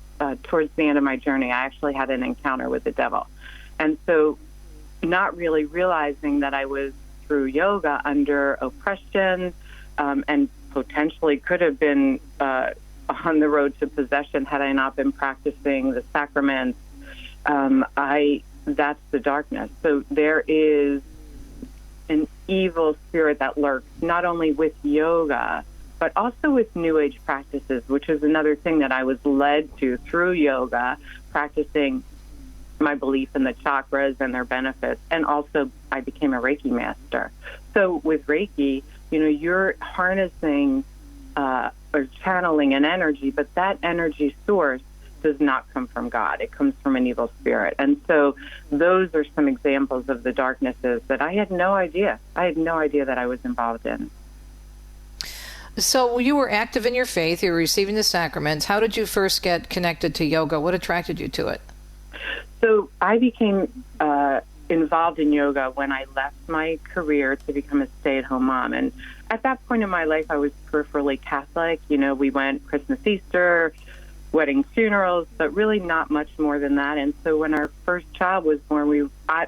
Speaker 12: towards the end of my journey, I actually had an encounter with the devil. And so not really realizing that I was, through yoga, under oppression, and potentially could have been on the road to possession had I not been practicing the sacraments. That's the darkness. So there is an evil spirit that lurks not only with yoga, but also with New Age practices, which is another thing that I was led to through yoga, practicing my belief in the chakras and their benefits. And also I became a Reiki master. So with Reiki, you're harnessing or channeling an energy, but that energy source does not come from God. It comes from an evil spirit. And so those are some examples of the darknesses that I had no idea. I had no idea that I was involved in.
Speaker 2: So you were active in your faith. You were receiving the sacraments. How did you first get connected to yoga? What attracted you to it?
Speaker 12: So I became involved in yoga when I left my career to become a stay-at-home mom. And at that point in my life, I was peripherally Catholic. We went Christmas, Easter, weddings, funerals, but really not much more than that. And so when our first child was born,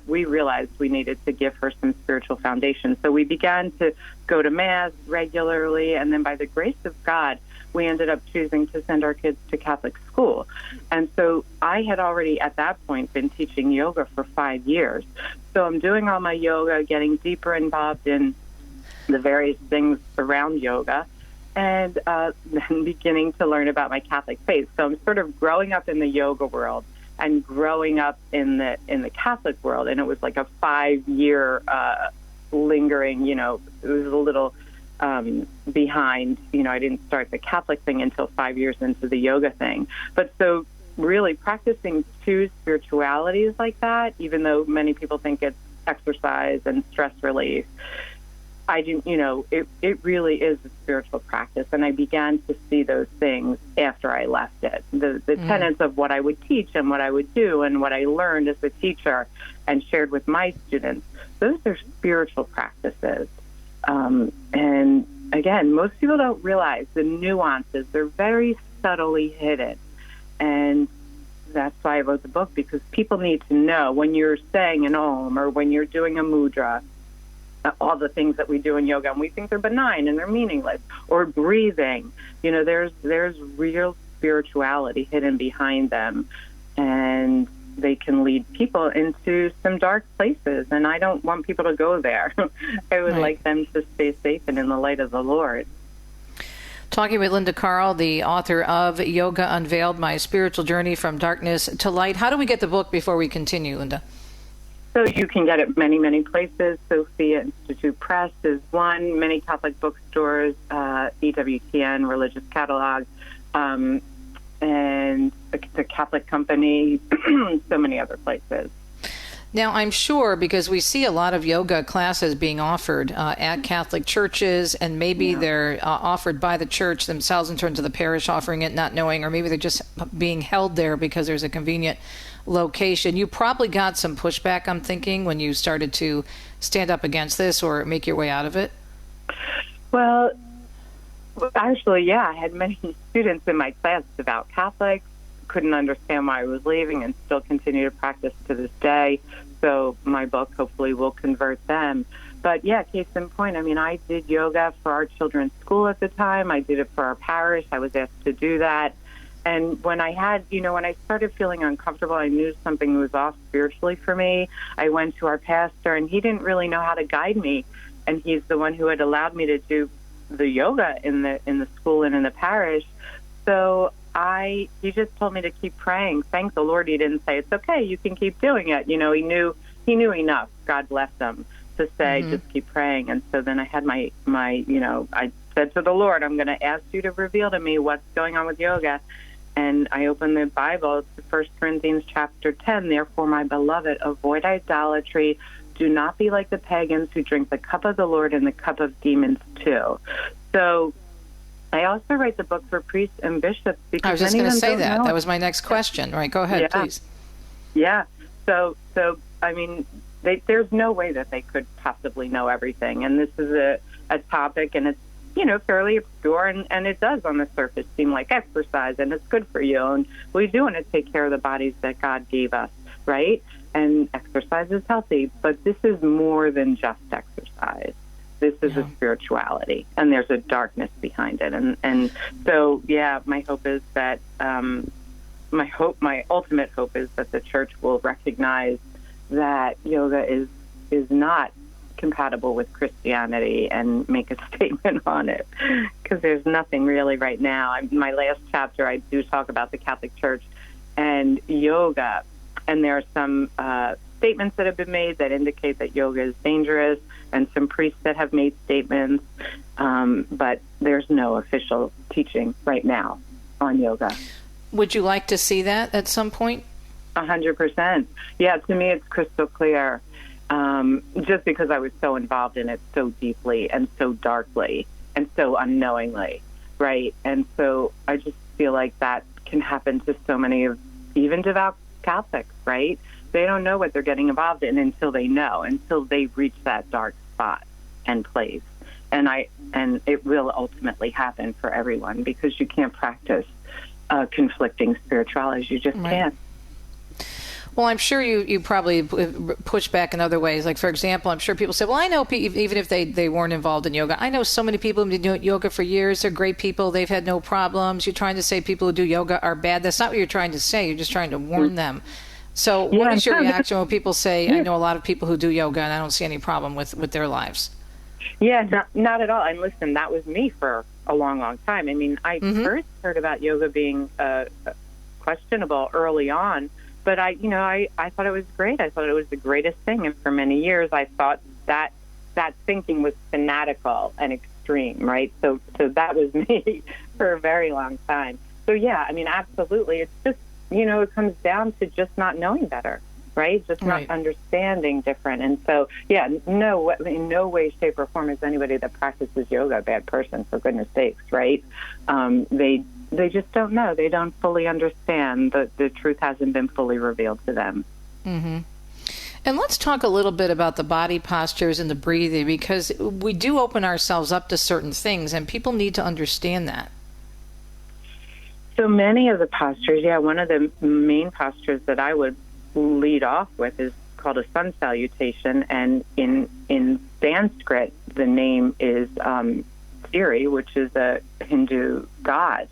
Speaker 12: we realized we needed to give her some spiritual foundation. So we began to go to Mass regularly, and then by the grace of God, we ended up choosing to send our kids to Catholic school. And so I had already at that point been teaching yoga for 5 years. So I'm doing all my yoga, getting deeper involved in the various things around yoga, and then beginning to learn about my Catholic faith. So I'm sort of growing up in the yoga world and growing up in the Catholic world, and it was like a 5-year lingering. It was a little behind. I didn't start the Catholic thing until 5 years into the yoga thing. But so really practicing two spiritualities like that, even though many people think it's exercise and stress relief, I didn't, it really is a spiritual practice. And I began to see those things after I left it. The tenets of what I would teach and what I would do and what I learned as a teacher and shared with my students, those are spiritual practices. And again, most people don't realize the nuances. They're very subtly hidden. And that's why I wrote the book, because people need to know when you're saying an Om or when you're doing a mudra, all the things that we do in yoga, and we think they're benign and they're meaningless, or breathing, there's real spirituality hidden behind them, and they can lead people into some dark places, and I don't want people to go there. I would like them to stay safe and in the light of the Lord.
Speaker 2: Talking with Linda Carl, the author of Yoga Unveiled, My Spiritual Journey from Darkness to Light. How do we get the book before we continue, Linda?
Speaker 12: So you can get it many, many places. Sophia Institute Press is one, many Catholic bookstores, EWTN, Religious Catalog, and the Catholic Company, so many other places.
Speaker 2: Now, I'm sure, because we see a lot of yoga classes being offered at Catholic churches, and maybe they're offered by the church themselves in terms of the parish offering it, not knowing, or maybe they're just being held there because there's a convenient location. You probably got some pushback, I'm thinking, when you started to stand up against this or make your way out of it?
Speaker 12: Well, actually, I had many students in my class devout Catholics, couldn't understand why I was leaving, and still continue to practice to this day. So my book hopefully will convert them. But case in point, I did yoga for our children's school at the time. I did it for our parish. I was asked to do that. And when I had, when I started feeling uncomfortable, I knew something was off spiritually for me. I went to our pastor, and he didn't really know how to guide me. And he's the one who had allowed me to do the yoga in the school and in the parish. So he just told me to keep praying. Thank the Lord he didn't say, it's okay, you can keep doing it. He knew he knew enough, God bless him, to say, just keep praying. And so then I had my I said to the Lord, I'm going to ask you to reveal to me what's going on with yoga. And I opened the Bible, it's 1 Corinthians chapter 10, therefore, my beloved, avoid idolatry. Do not be like the pagans who drink the cup of the Lord and the cup of demons too. So I also write the book for priests and bishops. Because
Speaker 2: I was just going to say that. That was my next question. Right, go ahead, please.
Speaker 12: Yeah. So I mean, there's no way that they could possibly know everything. And this is a topic, and it's, fairly obscure, and it does on the surface seem like exercise, and it's good for you. And we do want to take care of the bodies that God gave us, right? And exercise is healthy, but this is more than just exercise. This is a spirituality, and there's a darkness behind it. And so, my hope is that, my ultimate hope is that the church will recognize that yoga is not compatible with Christianity and make a statement on it, because there's nothing really right now. My last chapter, I do talk about the Catholic Church and yoga, and there are some statements that have been made that indicate that yoga is dangerous, and some priests that have made statements, but there's no official teaching right now on yoga.
Speaker 2: Would you like to see that at some point?
Speaker 12: 100%. Yeah, to me it's crystal clear. Just because I was so involved in it so deeply and so darkly and so unknowingly, right? And so I just feel like that can happen to so many of even devout Catholics, right? They don't know what they're getting involved in until they reach that dark spot and place. And it will ultimately happen for everyone, because you can't practice conflicting spiritualities. You just can't.
Speaker 2: Well, I'm sure you probably push back in other ways. Like, for example, I'm sure people say, well, I know even if they weren't involved in yoga, I know so many people who have been doing yoga for years. They're great people. They've had no problems. You're trying to say people who do yoga are bad. That's not what you're trying to say. You're just trying to warn them. So what is your reaction when people say, I know a lot of people who do yoga and I don't see any problem with their lives?
Speaker 12: Yeah, not at all. And listen, that was me for a long, long time. I mean, I first heard about yoga being questionable early on. But I thought it was great. I thought it was the greatest thing. And for many years, I thought that thinking was fanatical and extreme, right? So that was me for a very long time. So, I mean, absolutely. It's just, it comes down to just not knowing better, right? Just not understanding different. And so, in no way, shape, or form is anybody that practices yoga a bad person, for goodness sakes, right? They just don't know. They don't fully understand. The truth hasn't been fully revealed to them.
Speaker 2: Mm-hmm. And let's talk a little bit about the body postures and the breathing, because we do open ourselves up to certain things, and people need to understand that.
Speaker 12: So many of the postures, one of the main postures that I would lead off with is called a sun salutation, and in Sanskrit, the name is Siri, which is a Hindu god.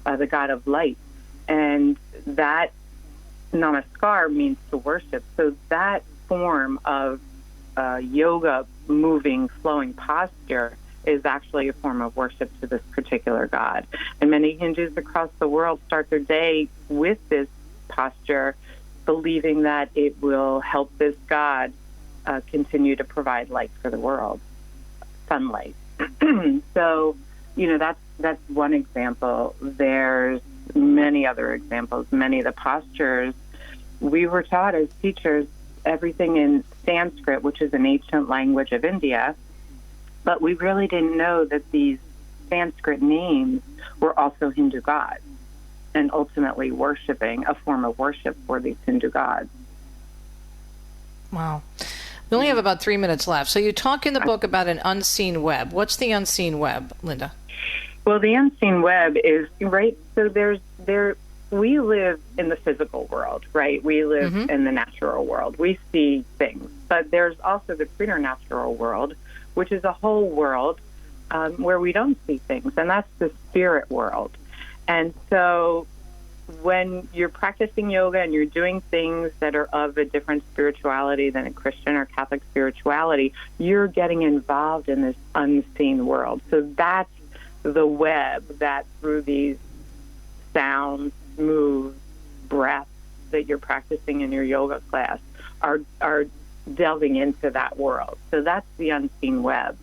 Speaker 12: The god of light, and that namaskar means to worship. So that form of yoga, moving, flowing posture is actually a form of worship to this particular god. And many Hindus across the world start their day with this posture, believing that it will help this god continue to provide light for the world, sunlight. So, that's one example. There's many other examples. Many of the postures we were taught as teachers, everything in Sanskrit, which is an ancient language of India, but we really didn't know that these Sanskrit names were also Hindu gods, and ultimately worshiping, a form of worship for these Hindu gods.
Speaker 2: Wow. We only have about 3 minutes left. So you talk in the book about an unseen web. What's the unseen web, Linda?
Speaker 12: Well, the unseen web is, right, so we live in the physical world, right? We live in the natural world. We see things. But there's also the preternatural world, which is a whole world where we don't see things, and that's the spirit world. And so when you're practicing yoga and you're doing things that are of a different spirituality than a Christian or Catholic spirituality, you're getting involved in this unseen world. So that's the web that through these sounds, moves, breaths that you're practicing in your yoga class are delving into that world. So that's the unseen web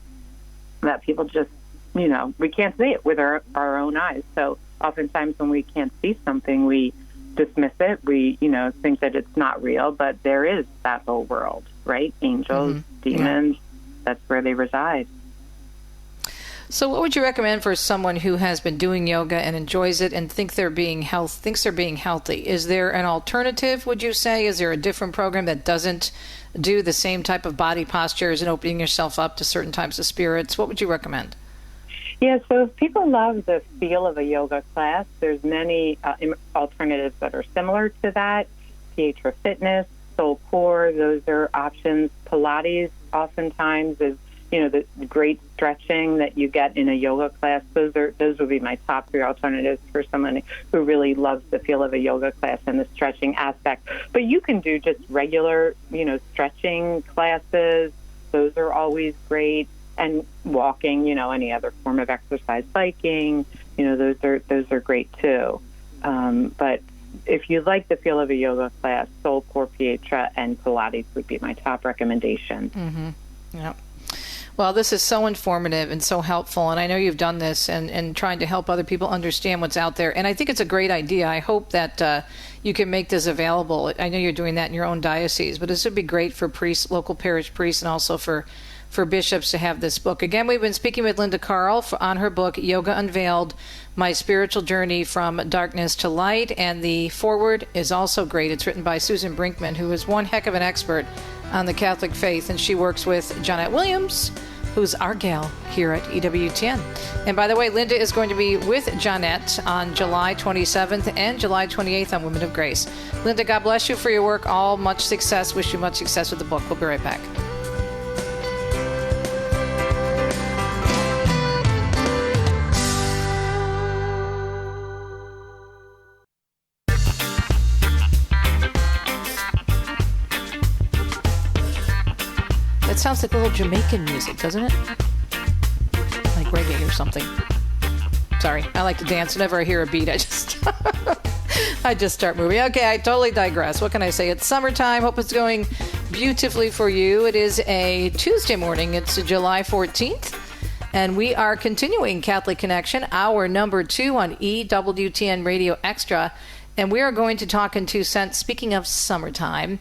Speaker 12: that people just, we can't see it with our own eyes. So oftentimes when we can't see something, we dismiss it. We, think that it's not real, but there is that whole world, right? Angels, demons, that's where they reside.
Speaker 2: So what would you recommend for someone who has been doing yoga and enjoys it and thinks they're being healthy? Is there an alternative, would you say? Is there a different program that doesn't do the same type of body postures and opening yourself up to certain types of spirits? What would you recommend?
Speaker 12: Yeah, so if people love the feel of a yoga class, there's many alternatives that are similar to that. Pietra Fitness, Soul Core, those are options. Pilates oftentimes is the great stretching that you get in a yoga class. Those would be my top 3 alternatives for someone who really loves the feel of a yoga class and the stretching aspect. But you can do just regular, stretching classes. Those are always great. And walking, any other form of exercise, biking, those are great too. But if you like the feel of a yoga class, Soul Core, Pietra, and Pilates would be my top recommendation.
Speaker 2: Mm-hmm. Yep. Well, this is so informative and so helpful, and I know you've done this and trying to help other people understand what's out there, and I think it's a great idea. I hope that you can make this available. I know you're doing that in your own diocese, but this would be great for priests, local parish priests, and also for bishops to have this book. Again, we've been speaking with Linda Carl on her book, Yoga Unveiled, My Spiritual Journey from Darkness to Light, and the foreword is also great. It's written by Susan Brinkman, who is one heck of an expert on the Catholic faith, and she works with Jonette Williams, who's our gal here at EWTN. And by the way, Linda is going to be with Jonette on July 27th and July 28th on Women of Grace. Linda, God bless you for your work. Much success. Wish you much success with the book. We'll be right back. It sounds like a little Jamaican music, doesn't it? Like reggae or something. Sorry, I like to dance. Whenever I hear a beat, I just start moving. Okay, I totally digress. What can I say? It's summertime. Hope it's going beautifully for you. It is a Tuesday morning. It's July 14th. And we are continuing Catholic Connection, hour number 2 on EWTN Radio Extra. And we are going to talk in 2 cents. Speaking of summertime,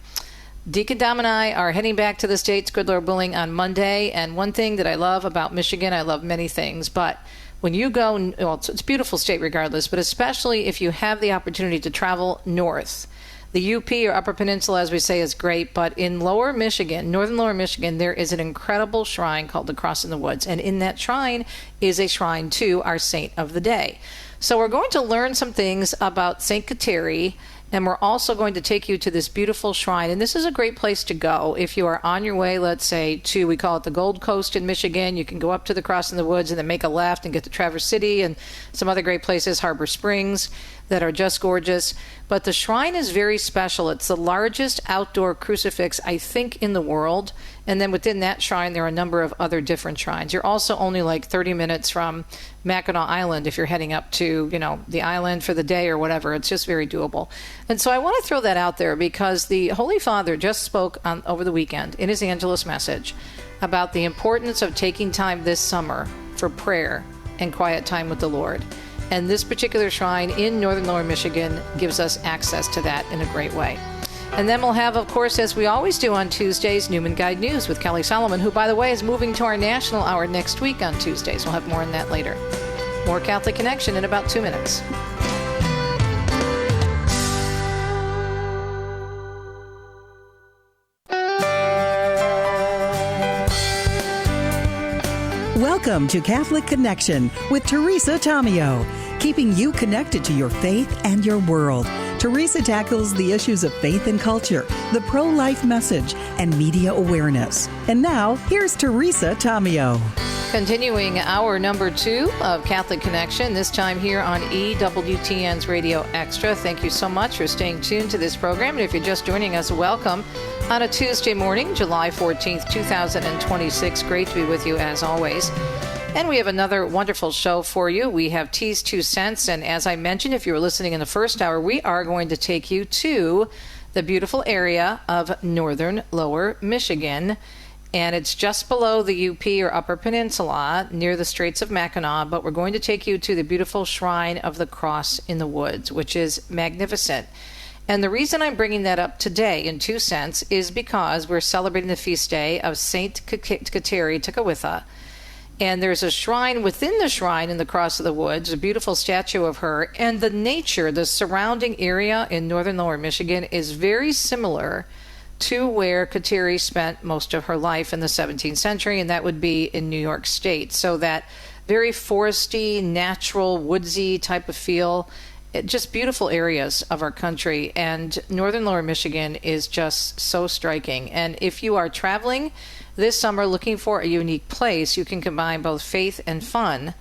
Speaker 2: Deacon Dom and I are heading back to the States, good Lord willing, on Monday. And one thing that I love about Michigan, I love many things, but when you go, well, it's a beautiful state regardless, but especially if you have the opportunity to travel north. The UP, or Upper Peninsula, as we say, is great, but in Lower Michigan, northern Lower Michigan, there is an incredible shrine called the Cross in the Woods. And in that shrine is a shrine to our saint of the day. So we're going to learn some things about St Kateri, and we're also going to take you to this beautiful shrine. And this is a great place to go if you are on your way, let's say, to, we call it the Gold Coast in Michigan. You can go up to the Cross in the Woods and then make a left and get to Traverse City and some other great places, Harbor Springs, that are just gorgeous. But the shrine is very special. It's the largest outdoor crucifix, I think, in the world. And then within that shrine, there are a number of other different shrines. You're also only like 30 minutes from Mackinac Island if you're heading up to, the island for the day or whatever. It's just very doable. And so I want to throw that out there because the Holy Father just spoke over the weekend in his Angelus message about the importance of taking time this summer for prayer and quiet time with the Lord. And this particular shrine in northern Lower Michigan gives us access to that in a great way. And then we'll have, of course, as we always do on Tuesdays, Newman Guide News with Kelly Salomon, who, by the way, is moving to our national hour next week on Tuesdays. We'll have more on that later. More Catholic Connection in about 2 minutes.
Speaker 1: Welcome to Catholic Connection with Teresa Tomeo, keeping you connected to your faith and your world. Teresa tackles the issues of faith and culture, the pro-life message, and media awareness. And now, here's Teresa Tomeo.
Speaker 2: Continuing hour number 2 of Catholic Connection, this time here on EWTN's Radio Extra. Thank you so much for staying tuned to this program. And if you're just joining us, welcome on a Tuesday morning, July 14th, 2026. Great to be with you as always. And we have another wonderful show for you. We have T's 2 cents. And as I mentioned, if you were listening in the first hour, we are going to take you to the beautiful area of northern lower Michigan. And it's just below the UP or Upper Peninsula near the Straits of Mackinac. But we're going to take you to the beautiful Shrine of the Cross in the Woods, which is magnificent. And the reason I'm bringing that up today in 2 cents is because we're celebrating the feast day of St Kateri Tekakwitha. And there's a shrine within the shrine in the Cross of the Woods, a beautiful statue of her. And the nature, the surrounding area in northern lower Michigan is very similar to where Kateri spent most of her life in the 17th century, and that would be in New York State. So that very foresty, natural, woodsy type of feel, just beautiful areas of our country. And northern lower Michigan is just so striking. And if you are traveling this summer looking for a unique place, you can combine both faith and fun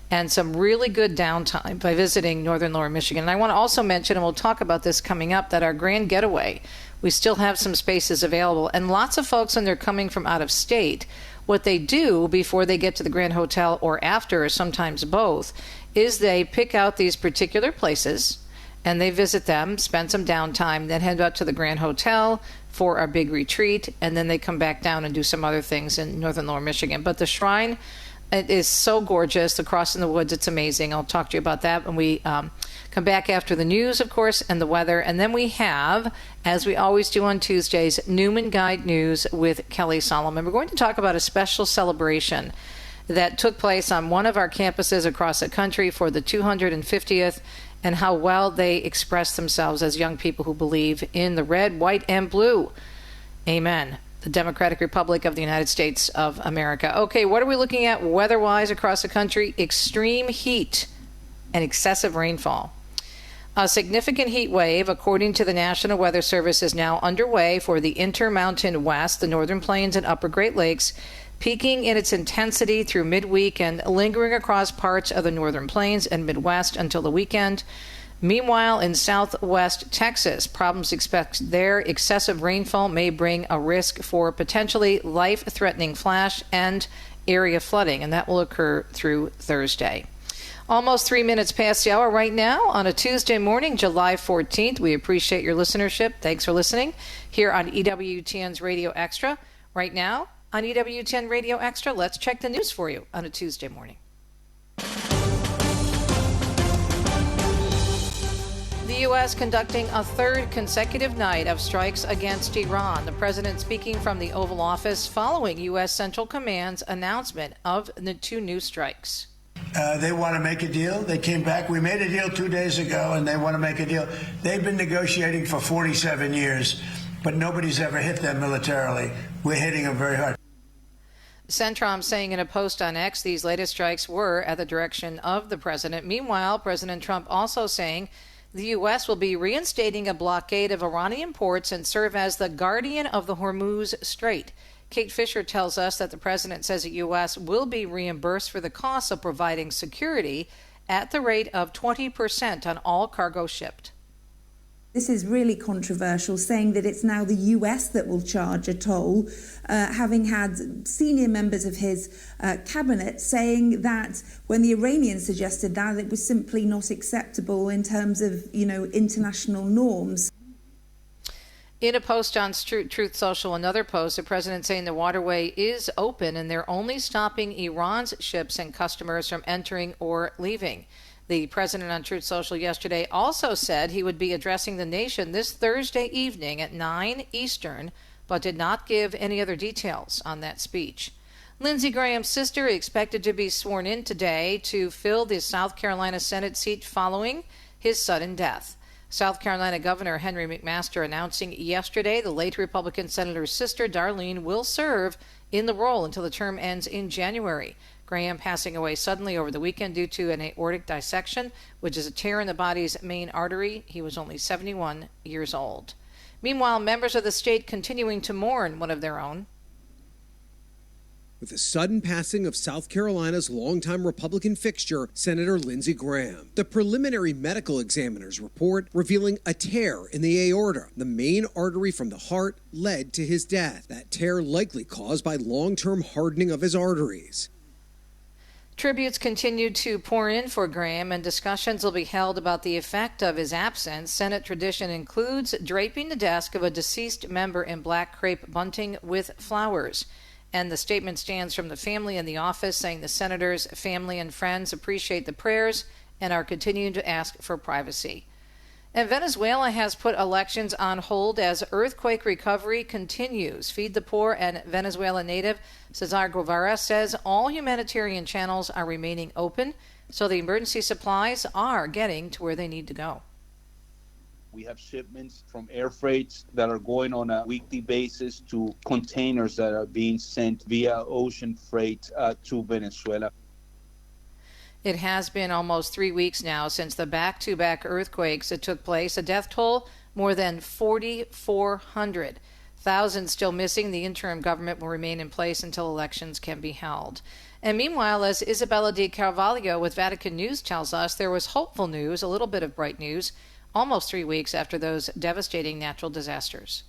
Speaker 2: and some really good downtime by visiting northern lower Michigan. And I want to also mention, and we'll talk about this coming up, that our Grand Getaway, we still have some spaces available. And lots of folks, when they're coming from out of state, what they do before they get to the Grand Hotel or after, or sometimes both, is they pick out these particular places and they visit them, spend some downtime, then head out to the Grand Hotel for our big retreat, and then they come back down and do some other things in northern lower Michigan. But the shrine, it is so gorgeous. The Cross in the Woods, it's amazing. I'll talk to you about that when we come back after the news, of course, and the weather. And then we have, as we always do on Tuesdays, Newman Guide News with Kelly Salomon. We're going to talk about a special celebration that took place on one of our campuses across the country for the 250th, and how well they express themselves as young people who believe in the red, white, and blue. Amen. The Democratic Republic of the United States of America. Okay, what are we looking at weather-wise across the country? Extreme heat and excessive rainfall. A significant heat wave, according to the National Weather Service, is now underway for the Intermountain West, the Northern Plains, and Upper Great Lakes, peaking in its intensity through midweek and lingering across parts of the Northern Plains and Midwest until the weekend. Meanwhile, in southwest Texas, problems expect there. Excessive rainfall may bring a risk for potentially life-threatening flash and area flooding, and that will occur through Thursday. Almost 3 minutes past the hour right now on a Tuesday morning, July 14th. We appreciate your listenership. Thanks for listening here on EWTN's Radio Extra. Right now on EWTN Radio Extra, let's check the news for you on a Tuesday morning. The U.S. conducting a third consecutive night of strikes against Iran. The president speaking from the Oval Office following U.S. Central Command's announcement of the 2 new strikes.
Speaker 3: They want to make a deal. They came back. We made a deal 2 days ago, and they want to make a deal. They've been negotiating for 47 years, but nobody's ever hit them militarily. We're hitting them very hard.
Speaker 2: Centrom saying in a post on X, these latest strikes were at the direction of the president. Meanwhile, President Trump also saying the U.S. will be reinstating a blockade of Iranian ports and serve as the guardian of the Hormuz Strait. Kate Fisher tells us that the president says the U.S. will be reimbursed for the costs of providing security at the rate of 20% on all cargo shipped.
Speaker 4: This is really controversial, saying that it's now the US that will charge a toll, having had senior members of his cabinet saying that when the Iranians suggested that, it was simply not acceptable in terms of, international norms.
Speaker 2: In a post on Truth Social, another post, the president saying the waterway is open and they're only stopping Iran's ships and customers from entering or leaving. The president on Truth Social yesterday also said he would be addressing the nation this Thursday evening at 9 Eastern, but did not give any other details on that speech. Lindsey Graham's sister is expected to be sworn in today to fill the South Carolina Senate seat following his sudden death. South Carolina Governor Henry McMaster announcing yesterday the late Republican senator's sister, Darlene, will serve in the role until the term ends in January. Graham passing away suddenly over the weekend due to an aortic dissection, which is a tear in the body's main artery. He was only 71 years old. Meanwhile, members of the state continuing to mourn one of their own.
Speaker 5: With the sudden passing of South Carolina's longtime Republican fixture, Senator Lindsey Graham. The preliminary medical examiner's report revealing a tear in the aorta, the main artery from the heart, led to his death. That tear likely caused by long-term hardening of his arteries.
Speaker 2: Tributes continue to pour in for Graham, and discussions will be held about the effect of his absence. Senate tradition includes draping the desk of a deceased member in black crepe bunting with flowers. And the statement stands from the family in the office, saying the senator's family and friends appreciate the prayers and are continuing to ask for privacy. And Venezuela has put elections on hold as earthquake recovery continues. Feed the Poor and Venezuela native Cesar Guevara says all humanitarian channels are remaining open, so the emergency supplies are getting to where they need to go.
Speaker 6: We have shipments from air freights that are going on a weekly basis to containers that are being sent via ocean freight to Venezuela.
Speaker 2: It has been almost 3 weeks now since the back-to-back earthquakes that took place. A death toll more than 4,400. Thousands still missing. The interim government will remain in place until elections can be held. And meanwhile, as Isabella Di Carvalho with Vatican News tells us, there was hopeful news, a little bit of bright news, almost 3 weeks after those devastating natural disasters.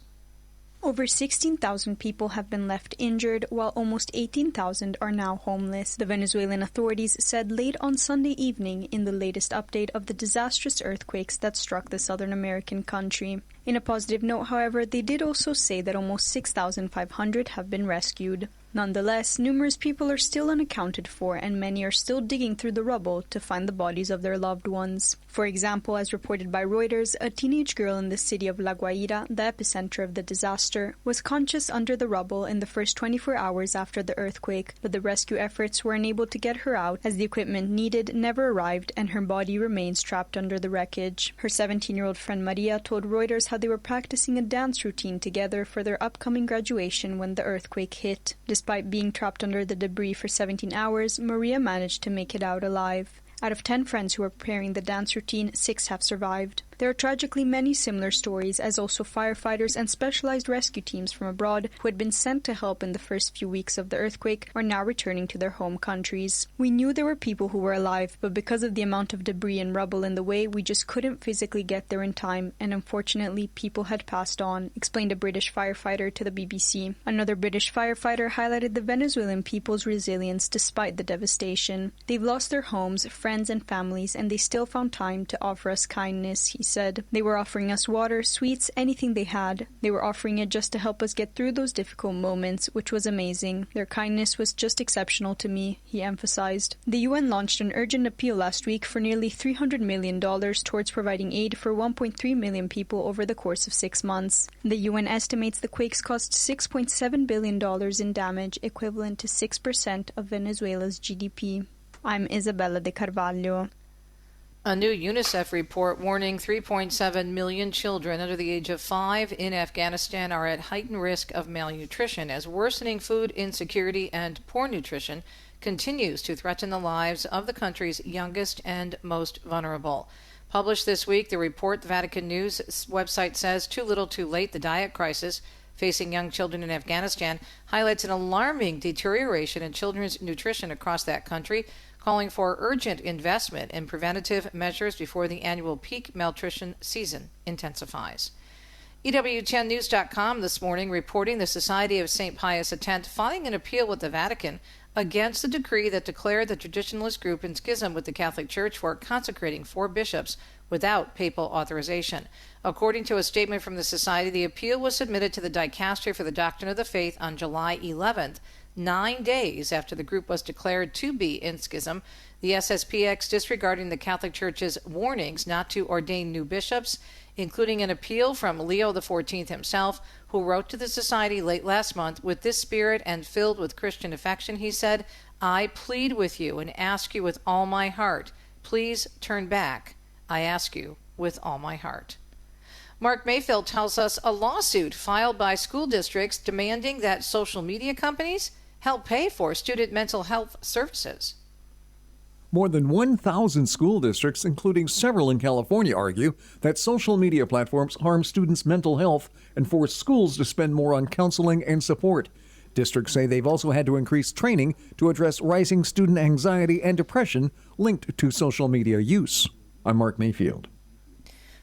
Speaker 7: Over 16,000 people have been left injured, while almost 18,000 are now homeless, the Venezuelan authorities said late on Sunday evening in the latest update of the disastrous earthquakes that struck the Southern American country. In a positive note, however, they did also say that almost 6,500 have been rescued. Nonetheless, numerous people are still unaccounted for, and many are still digging through the rubble to find the bodies of their loved ones. For example, as reported by Reuters, a teenage girl in the city of La Guaira, the epicenter of the disaster, was conscious under the rubble in the first 24 hours after the earthquake, but the rescue efforts were unable to get her out as the equipment needed never arrived and her body remains trapped under the wreckage. Her 17-year-old friend Maria told Reuters how they were practicing a dance routine together for their upcoming graduation when the earthquake hit. Despite being trapped under the debris for 17 hours, Maria managed to make it out alive. Out of 10 friends who were preparing the dance routine, 6 have survived. There are tragically many similar stories, as also firefighters and specialized rescue teams from abroad who had been sent to help in the first few weeks of the earthquake are now returning to their home countries. We knew there were people who were alive, but because of the amount of debris and rubble in the way, we just couldn't physically get there in time, and unfortunately people had passed on, explained a British firefighter to the BBC. Another British firefighter highlighted the Venezuelan people's resilience despite the devastation. They've lost their homes, friends and families, and they still found time to offer us kindness, he said. They were offering us water, sweets, anything they had. They were offering it just to help us get through those difficult moments, which was amazing. Their kindness was just exceptional to me, he emphasized. The UN launched an urgent appeal last week for nearly $300 million towards providing aid for 1.3 million people over the course of 6 months. The UN estimates the quakes cost $6.7 billion in damage, equivalent to 6% of Venezuela's GDP. I'm Isabella Di Carvalho.
Speaker 2: A new UNICEF report warning 3.7 million children under the age of 5 in Afghanistan are at heightened risk of malnutrition as worsening food insecurity and poor nutrition continues to threaten the lives of the country's youngest and most vulnerable. Published this week, the report, the Vatican News website says, Too Little Too Late, the diet crisis facing young children in Afghanistan, highlights an alarming deterioration in children's nutrition across that country, calling for urgent investment in preventative measures before the annual peak malnutrition season intensifies. EWTNnews.com this morning reporting the Society of St. Pius X filing an appeal with the Vatican against the decree that declared the traditionalist group in schism with the Catholic Church for consecrating 4 bishops without papal authorization. According to a statement from the Society, the appeal was submitted to the Dicastery for the Doctrine of the Faith on July 11th, 9 days after the group was declared to be in schism. The SSPX disregarding the Catholic Church's warnings not to ordain new bishops, including an appeal from Leo XIV himself, who wrote to the Society late last month, "With this spirit and filled with Christian affection," he said, "I plead with you and ask you with all my heart, please turn back. I ask you with all my heart." Mark Mayfield tells us a lawsuit filed by school districts demanding that social media companies help pay for student mental health services.
Speaker 8: More than 1,000 school districts, including several in California, argue that social media platforms harm students' mental health and force schools to spend more on counseling and support. Districts say they've also had to increase training to address rising student anxiety and depression linked to social media use. I'm Mark Mayfield.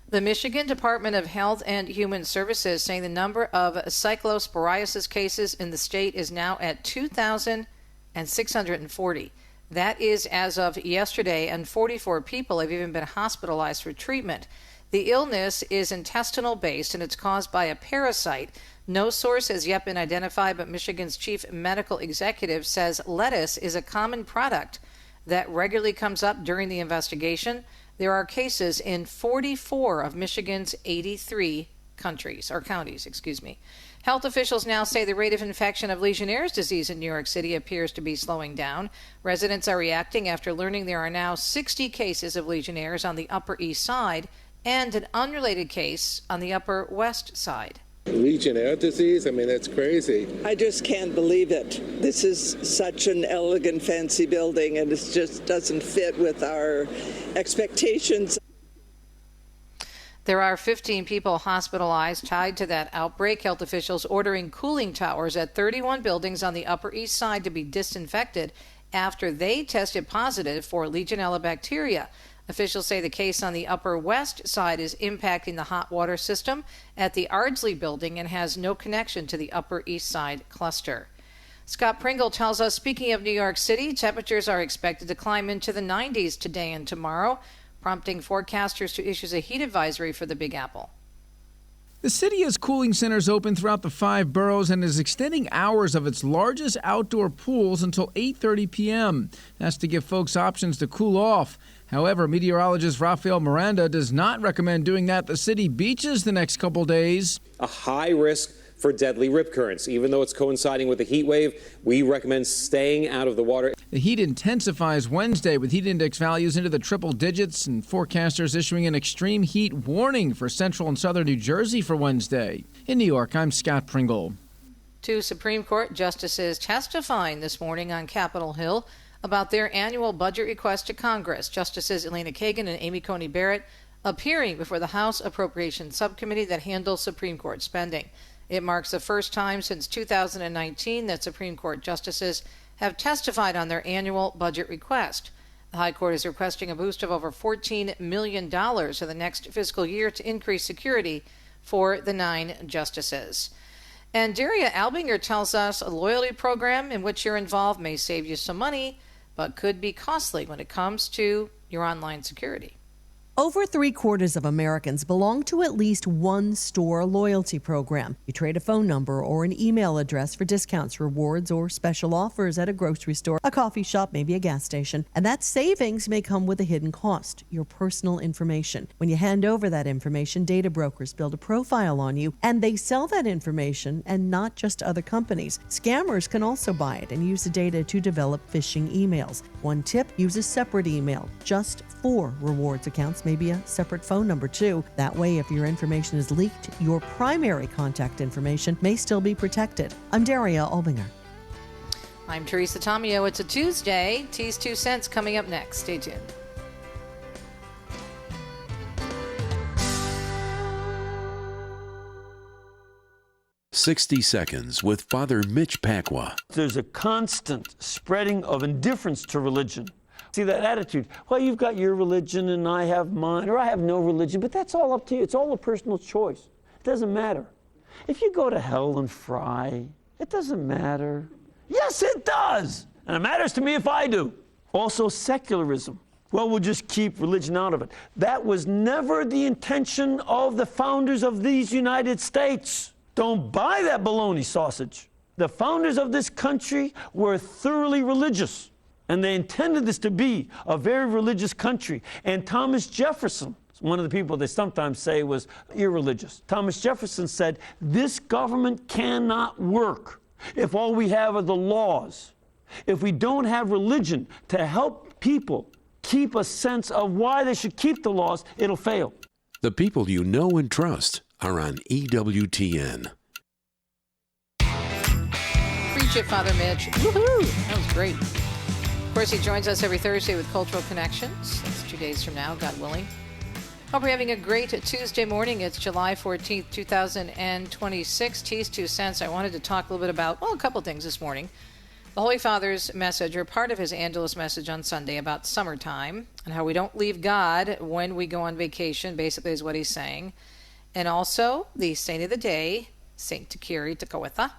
Speaker 2: The Michigan Department of Health and Human Services saying the number of cyclosporiasis cases in the state is now at 2,640. That is as of yesterday, and 44 people have even been hospitalized for treatment. The illness is intestinal-based, and it's caused by a parasite. No source has yet been identified, but Michigan's chief medical executive says lettuce is a common product that regularly comes up during the investigation. There are cases in 44 of Michigan's 83 counties. Health officials now say the rate of infection of Legionnaire's disease in New York City appears to be slowing down. Residents are reacting after learning there are now 60 cases of Legionnaire's on the Upper East Side and an unrelated case on the Upper West Side.
Speaker 13: Legionnaire disease? I mean, that's crazy.
Speaker 14: I just can't believe it. This is such an elegant, fancy building, and it just doesn't fit with our expectations.
Speaker 2: There are 15 people hospitalized tied to that outbreak. Health officials ordering cooling towers at 31 buildings on the Upper East Side to be disinfected after they tested positive for Legionella bacteria. Officials say the case on the Upper West Side is impacting the hot water system at the Ardsley building and has no connection to the Upper East Side cluster. Scott Pringle tells us, speaking of New York City, temperatures are expected to climb into the 90s today and tomorrow, prompting forecasters to issue a heat advisory for the Big Apple.
Speaker 9: The city has cooling centers open throughout the 5 boroughs and is extending hours of its largest outdoor pools until 8:30 p.m. That's to give folks options to cool off. However, meteorologist Rafael Miranda does not recommend doing that at the city beaches the next couple days.
Speaker 10: A high risk for deadly rip currents. Even though it's coinciding with the heat wave, we recommend staying out of the water.
Speaker 9: The heat intensifies Wednesday with heat index values into the triple digits, and forecasters issuing an extreme heat warning for central and southern New Jersey for Wednesday. In New York, I'm Scott Pringle.
Speaker 2: 2 Supreme Court justices testifying this morning on Capitol Hill about their annual budget request to Congress. Justices Elena Kagan and Amy Coney Barrett appearing before the House Appropriations Subcommittee that handles Supreme Court spending. It marks the first time since 2019 that Supreme Court justices have testified on their annual budget request. The High Court is requesting a boost of over $14 million in the next fiscal year to increase security for the 9 justices. And Daria Albinger tells us a loyalty program in which you're involved may save you some money, but could be costly when it comes to your online security.
Speaker 15: Over 3/4 of Americans belong to at least one store loyalty program. You trade a phone number or an email address for discounts, rewards, or special offers at a grocery store, a coffee shop, maybe a gas station. And that savings may come with a hidden cost, your personal information. When you hand over that information, data brokers build a profile on you, and they sell that information, and not just other companies. Scammers can also buy it and use the data to develop phishing emails. One tip, use a separate email just for rewards accounts, maybe a separate phone number too. That way, if your information is leaked, your primary contact information may still be protected. I'm Daria Albinger.
Speaker 2: I'm Teresa Tomeo. It's a Tuesday. T's 2 cents coming up next. Stay tuned.
Speaker 16: "60 Seconds" with Father Mitch Pacwa.
Speaker 17: There's a constant spreading of indifference to religion. See that attitude, well, you've got your religion and I have mine, or I have no religion, but that's all up to you. It's all a personal choice. It doesn't matter. If you go to hell and fry, it doesn't matter. Yes, it does. And it matters to me if I do. Also, secularism. Well, we'll just keep religion out of it. That was never the intention of the founders of these United States. Don't buy that bologna sausage. The founders of this country were thoroughly religious. And they intended this to be a very religious country. And Thomas Jefferson, one of the people they sometimes say was irreligious. Thomas Jefferson said, this government cannot work if all we have are the laws. If we don't have religion to help people keep a sense of why they should keep the laws, it'll fail.
Speaker 16: The people you know and trust are on EWTN.
Speaker 2: Preach it, Father Mitch. Woohoo! That was great. Of course, he joins us every Thursday with Cultural Connections. That's 2 days from now, God willing. Hope you're having a great Tuesday morning. It's July 14th, 2026. T's 2 cents. I wanted to talk a little bit about, a couple things this morning. The Holy Father's message, or part of his Angelus message on Sunday about summertime and how we don't leave God when we go on vacation, basically is what he's saying. And also the saint of the day, St Kateri Tekakwitha,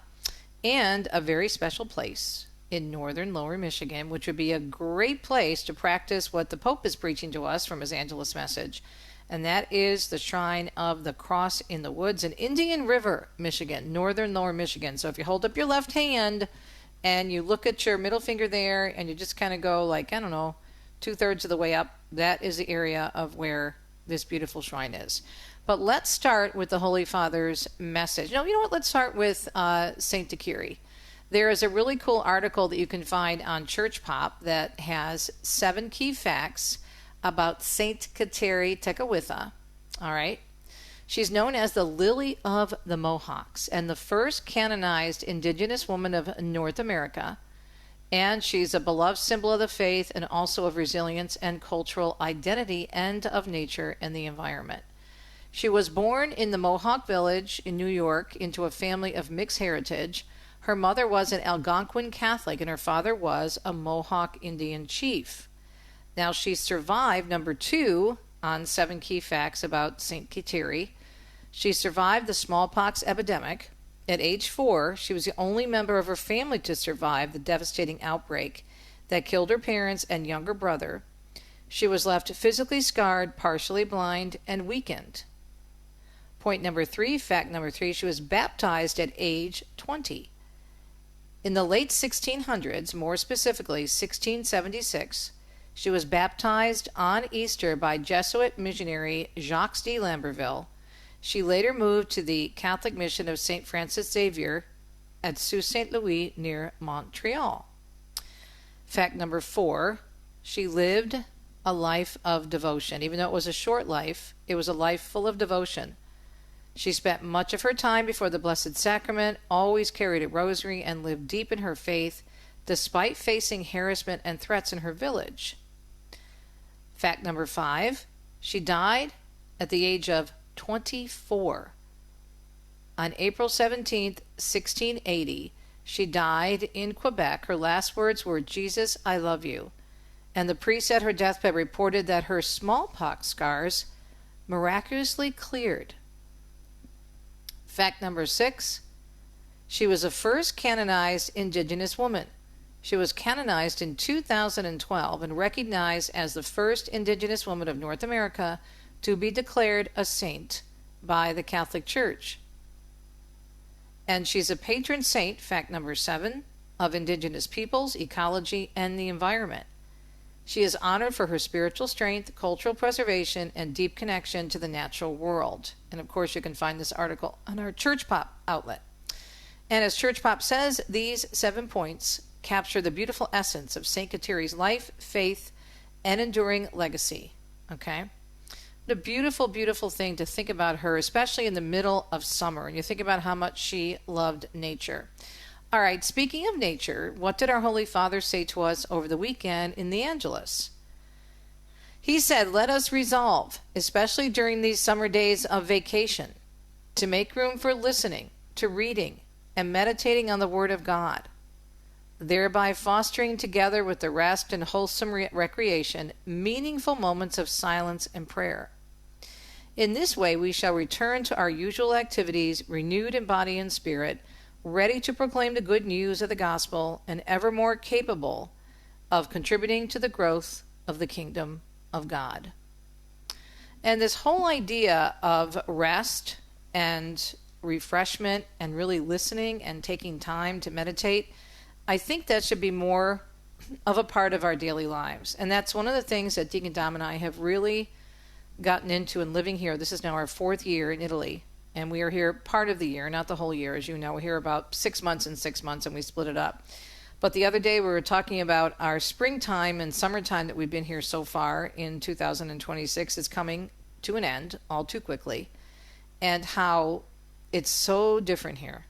Speaker 2: and a very special place in northern Lower Michigan, which would be a great place to practice what the Pope is preaching to us from his Angelus message. And that is the Shrine of the Cross in the Woods in Indian River, Michigan, northern Lower Michigan. So if you hold up your left hand and you look at your middle finger there and you just kind of go like, I don't know, 2/3 of the way up, that is the area of where this beautiful shrine is. But let's start with the Holy Father's message. No, you know what? Let's start with St. Kateri. There is a really cool article that you can find on Church Pop that has 7 key facts about St Kateri Tekakwitha. All right. She's known as the Lily of the Mohawks and the first canonized indigenous woman of North America. And she's a beloved symbol of the faith and also of resilience and cultural identity and of nature and the environment. She was born in the Mohawk village in New York into a family of mixed heritage. Her mother was an Algonquin Catholic and her father was a Mohawk Indian chief. Now she survived, number 2 on 7 key facts about St. Kateri. She survived the smallpox epidemic. At age 4, she was the only member of her family to survive the devastating outbreak that killed her parents and younger brother. She was left physically scarred, partially blind, and weakened. Point number 3, fact number 3, she was baptized at age 20. In the late 1600s, more specifically 1676, she was baptized on Easter by Jesuit missionary Jacques de Lamberville. She later moved to the Catholic mission of St. Francis Xavier at Sault Ste. Louis near Montreal. Fact number 4, she lived a life of devotion. Even though it was a short life, it was a life full of devotion. She spent much of her time before the Blessed Sacrament, always carried a rosary, and lived deep in her faith, despite facing harassment and threats in her village. Fact number 5, she died at the age of 24. On April 17th, 1680, she died in Quebec. Her last words were, "Jesus, I love you." And the priest at her deathbed reported that her smallpox scars miraculously cleared. Fact number 6, she was the first canonized indigenous woman. She was canonized in 2012 and recognized as the first indigenous woman of North America to be declared a saint by the Catholic Church. And she's a patron saint, fact number 7, of indigenous peoples, ecology, and the environment. She is honored for her spiritual strength, cultural preservation, and deep connection to the natural world. And of course, you can find this article on our Church Pop outlet. And as Church Pop says, these 7 points capture the beautiful essence of St. Kateri's life, faith, and enduring legacy. Okay? What a beautiful, beautiful thing to think about her, especially in the middle of summer. And you think about how much she loved nature. All right, speaking of nature, what did our Holy Father say to us over the weekend in the Angelus? He said, let us resolve, especially during these summer days of vacation, to make room for listening, to reading, and meditating on the Word of God, thereby fostering together with the rest and wholesome recreation, meaningful moments of silence and prayer. In this way, we shall return to our usual activities, renewed in body and spirit, ready to proclaim the good news of the gospel, and ever more capable of contributing to the growth of the kingdom of God. And this whole idea of rest and refreshment and really listening and taking time to meditate, I think that should be more of a part of our daily lives. And that's one of the things that Deacon Dom and I have really gotten into in living here. This is now our 4th year in Italy. And we are here part of the year, not the whole year. As you know, we're here about 6 months and 6 months, and we split it up. But the other day we were talking about our springtime and summertime that we've been here so far in 2026 is coming to an end all too quickly, and how it's so different here.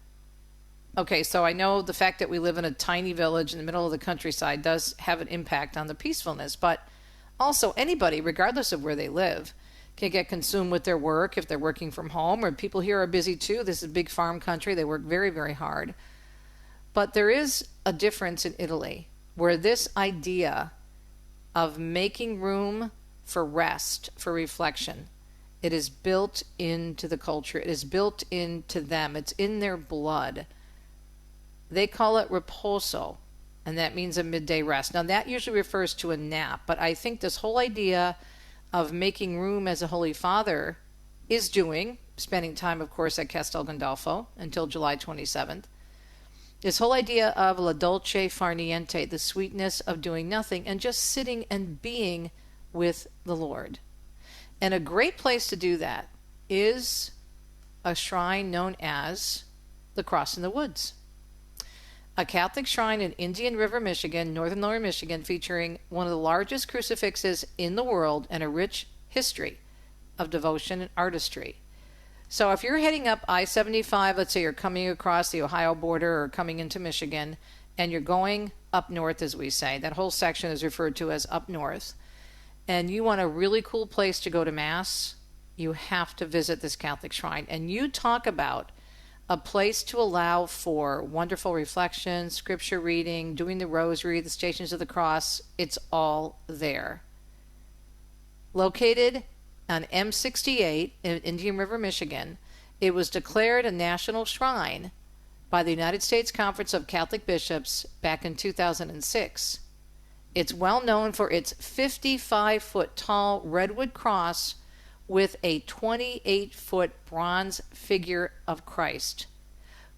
Speaker 2: Okay, so I know the fact that we live in a tiny village in the middle of the countryside does have an impact on the peacefulness, but also anybody, regardless of where they live, can get consumed with their work if they're working from home, or people here are busy too. This is a big farm country. They work very, very hard. But there is a difference in Italy where this idea of making room for rest, for reflection, it is built into the culture. It is built into them. It's in their blood. They call it riposo. and that means a midday rest. Now, that usually refers to a nap, but I think this whole idea of making room as a Holy Father is doing, spending time, of course, at Castel Gandolfo until July 27th. This whole idea of la dolce far niente, the sweetness of doing nothing and just sitting and being with the Lord. And a great place to do that is a shrine known as the Cross in the Woods. A Catholic shrine in Indian River, Michigan, northern lower Michigan, featuring one of the largest crucifixes in the world and a rich history of devotion and artistry. So if you're heading up I-75, let's say you're coming across the Ohio border or coming into Michigan, and you're going up north, as we say, that whole section is referred to as up north, and you want a really cool place to go to Mass, you have to visit this Catholic shrine. And you talk about a place to allow for wonderful reflection, scripture reading, doing the rosary, the Stations of the Cross. It's all there. Located on M68 in Indian River, Michigan, it was declared a national shrine by the United States Conference of Catholic Bishops back in 2006. It's well known for its 55-foot tall redwood cross with a 28-foot bronze figure of Christ,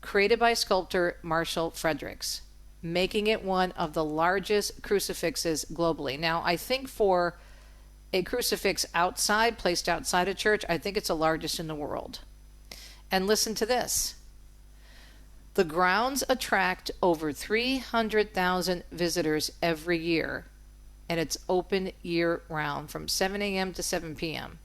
Speaker 2: created by sculptor Marshall Fredericks, making it one of the largest crucifixes globally. Now, I think for a crucifix placed outside a church, I think it's the largest in the world. And listen to this. The grounds attract over 300,000 visitors every year, and it's open year-round from 7 a.m. to 7 p.m.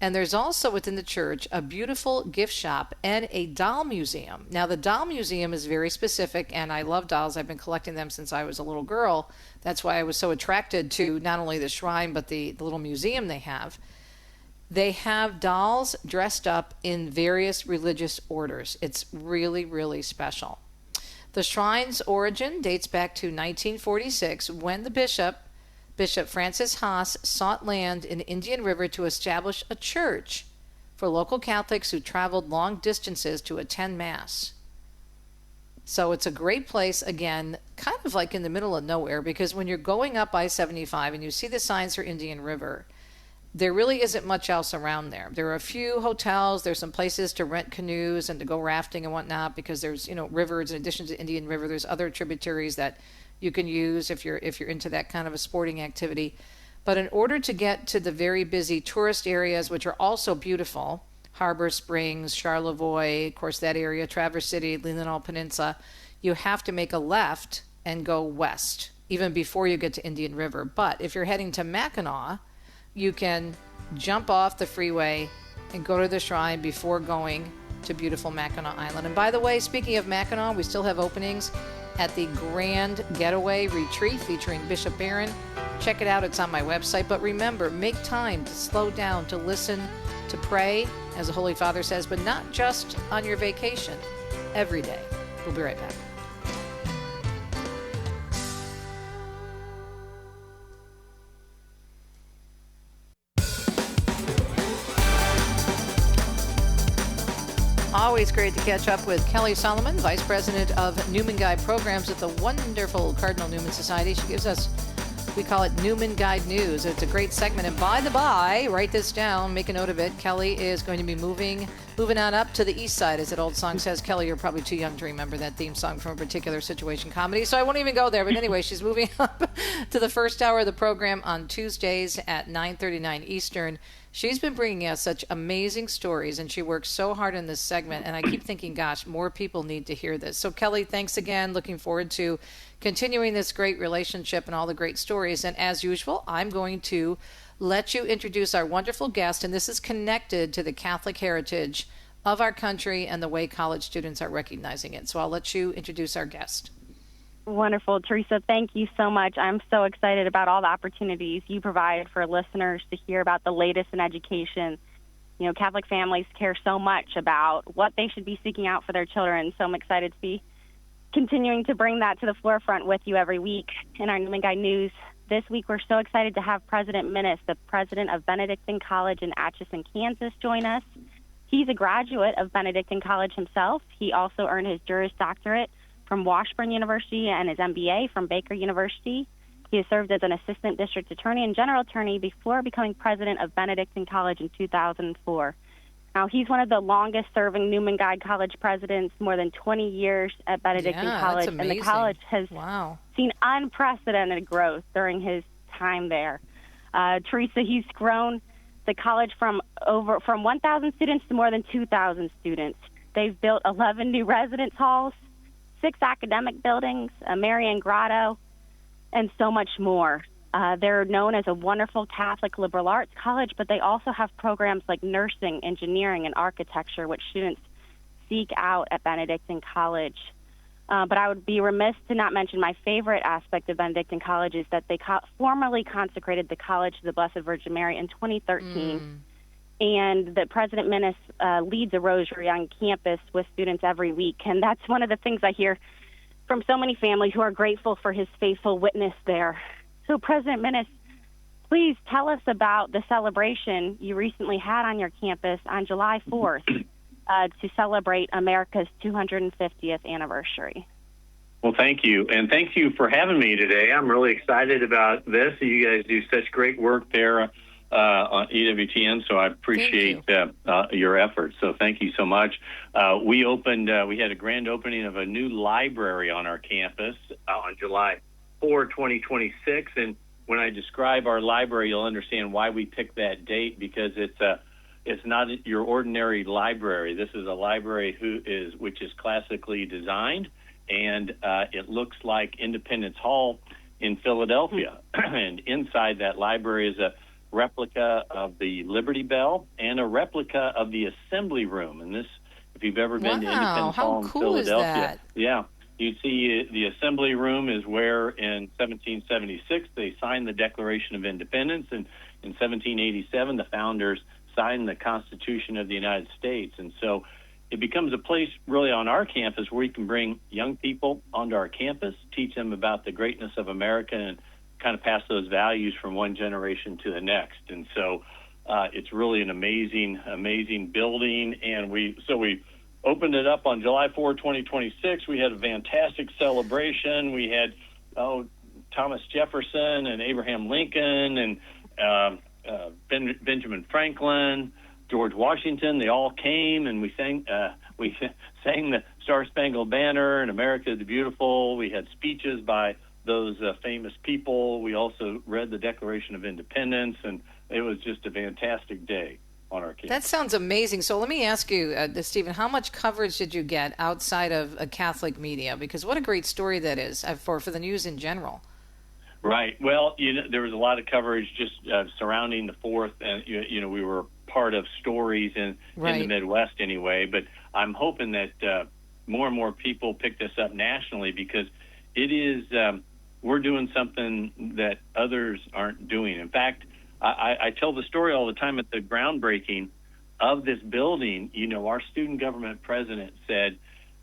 Speaker 2: And there's also within the church a beautiful gift shop and a doll museum. Now, the doll museum is very specific, and I love dolls. I've been collecting them since I was a little girl. That's why I was so attracted to not only the shrine, but the little museum they have. They have dolls dressed up in various religious orders. It's really, really special. The shrine's origin dates back to 1946 when the Bishop Francis Haas sought land in Indian River to establish a church for local Catholics who traveled long distances to attend Mass. So it's a great place, again, kind of like in the middle of nowhere, because when you're going up I-75 and you see the signs for Indian River, there really isn't much else around there. There are a few hotels, there's some places to rent canoes and to go rafting and whatnot, because there's, rivers. In addition to Indian River, there's other tributaries that you can use if you're into that kind of a sporting activity. But in order to get to the very busy tourist areas, which are also beautiful, Harbor Springs, Charlevoix, of course that area, Traverse City, Leelanau Peninsula, you have to make a left and go west, even before you get to Indian River. But if you're heading to Mackinac, you can jump off the freeway and go to the shrine before going to beautiful Mackinac Island. And by the way, speaking of Mackinac, we still have openings at the Grand Getaway Retreat featuring Bishop Barron. Check it out. It's on my website. But remember, make time to slow down, to listen, to pray, as the Holy Father says, but not just on your vacation, every day. We'll be right back. Always great to catch up with Kelly Salomon, Vice President of Newman Guide Programs at the wonderful Cardinal Newman Society. She gives us, we call it Newman Guide News. It's a great segment. And by the by, write this down, make a note of it. Kelly is going to be moving on up to the east side, as that old song says. Kelly, you're probably too young to remember that theme song from a particular situation comedy, so I won't even go there. But anyway, she's moving up to the first hour of the program on Tuesdays at 9:39 Eastern. She's been bringing us such amazing stories, and she works so hard in this segment, and I keep thinking, gosh, more people need to hear this. So, Kelly, thanks again. Looking forward to continuing this great relationship and all the great stories. And as usual, I'm going to let you introduce our wonderful guest, and this is connected to the Catholic heritage of our country and the way college students are recognizing it. So I'll let you introduce our guest.
Speaker 18: Wonderful. Teresa, thank you so much. I'm so excited about all the opportunities you provide for listeners to hear about the latest in education. You know, Catholic families care so much about what they should be seeking out for their children, so I'm excited to be continuing to bring that to the forefront with you every week in our Newman Guide News. This week, we're so excited to have President Minnis, the president of Benedictine College in Atchison, Kansas, join us. He's a graduate of Benedictine College himself. He also earned his Juris Doctorate from Washburn University and his MBA from Baker University. He has served as an assistant district attorney and general attorney before becoming president of Benedictine College in 2004. Now, he's one of the longest-serving Newman Guide College presidents, more than 20 years at Benedictine College, and the college has seen unprecedented growth during his time there. Teresa, he's grown the college from 1,000 students to more than 2,000 students. They've built 11 new residence halls, 6 academic buildings, a Marian Grotto, and so much more. They're known as a wonderful Catholic liberal arts college, but they also have programs like nursing, engineering, and architecture, which students seek out at Benedictine College. But I would be remiss to not mention my favorite aspect of Benedictine College is that they formally consecrated the college to the Blessed Virgin Mary in 2013, and that President Minnis leads a rosary on campus with students every week. And that's one of the things I hear from so many families who are grateful for his faithful witness there. So, President Minnis, please tell us about the celebration you recently had on your campus on July 4th to celebrate America's 250th anniversary.
Speaker 19: Well, thank you. And thank you for having me today. I'm really excited about this. You guys do such great work there on EWTN, so I appreciate your efforts. So thank you so much. We had a grand opening of a new library on our campus on July 4, 2026. And when I describe our library, you'll understand why we picked that date, because it's not your ordinary library. This is a library which is classically designed, and it looks like Independence Hall in Philadelphia. And inside that library is a replica of the Liberty Bell and a replica of the Assembly Room. And this, if you've ever been to Independence Hall in Philadelphia, you see the Assembly Room is where in 1776 they signed the Declaration of Independence, and in 1787 the founders signed the Constitution of the United States. And so it becomes a place really on our campus where we can bring young people onto our campus, teach them about the greatness of America, and kind of pass those values from one generation to the next. And so it's really an amazing building. And we opened it up on July 4, 2026. We had a fantastic celebration. We had Thomas Jefferson and Abraham Lincoln and Benjamin Franklin, George Washington. They all came, and we sang the Star-Spangled Banner and America the Beautiful. We had speeches by those famous people. We also read the Declaration of Independence, and it was just a fantastic day on our campus.
Speaker 2: That sounds amazing. So let me ask you, Stephen, how much coverage did you get outside of Catholic media? Because what a great story that is for the news in general.
Speaker 19: Right. Well, there was a lot of coverage just surrounding the 4th, and we were part of stories in the Midwest anyway. But I'm hoping that more and more people pick this up nationally, because it is we're doing something that others aren't doing. In fact, I tell the story all the time at the groundbreaking of this building. Our student government president said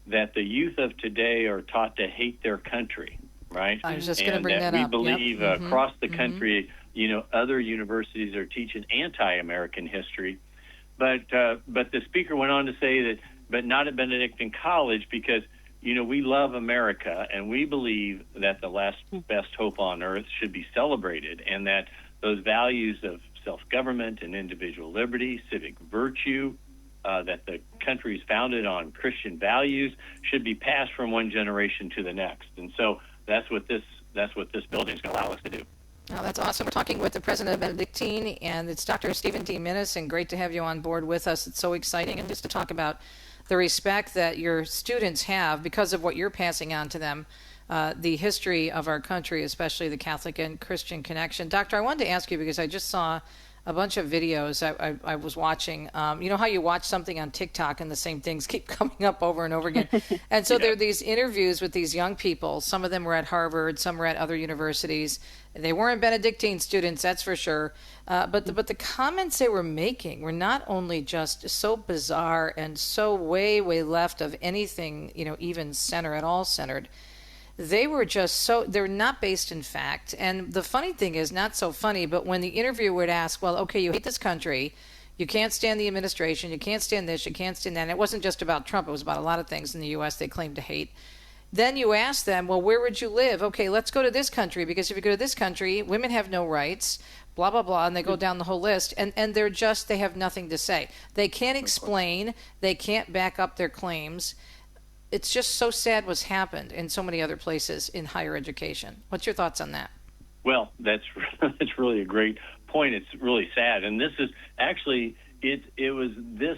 Speaker 19: that the youth of today are taught to hate their country, right?
Speaker 2: I was just going to bring that
Speaker 19: up.
Speaker 2: up.
Speaker 19: We believe across the country, other universities are teaching anti-American history. But the speaker went on to say that, but not at Benedictine College, because we love America, and we believe that the last best hope on earth should be celebrated, and that those values of self-government and individual liberty, civic virtue, that the country is founded on Christian values, should be passed from one generation to the next. And so that's what this building is going to allow us to do.
Speaker 2: Oh, that's awesome. We're talking with the president of Benedictine, and it's Dr. Stephen D. Minnis, and great to have you on board with us. It's so exciting, and just to talk about the respect that your students have because of what you're passing on to them, the history of our country, especially the Catholic and Christian connection. Doctor, I wanted to ask you, because I just saw a bunch of videos I was watching. You know how you watch something on TikTok and the same things keep coming up over and over again? And so there are these interviews with these young people. Some of them were at Harvard, some were at other universities. They weren't Benedictine students, that's for sure. But the comments they were making were not only just so bizarre and so way left of anything, even center at all centered. They were just they're not based in fact. And the funny thing is, not so funny, but when the interviewer would ask, well, okay, you hate this country, you can't stand the administration, you can't stand this, you can't stand that. And it wasn't just about Trump, it was about a lot of things in the U.S. they claimed to hate. Then you ask them, well, where would you live? Okay, let's go to this country, because if you go to this country, women have no rights, blah, blah, blah, and they go down the whole list, and they have nothing to say. They can't explain, they can't back up their claims. It's just so sad what's happened in so many other places in higher education. What's your thoughts on that?
Speaker 19: Well, that's really a great point. It's really sad. And this is actually, it was this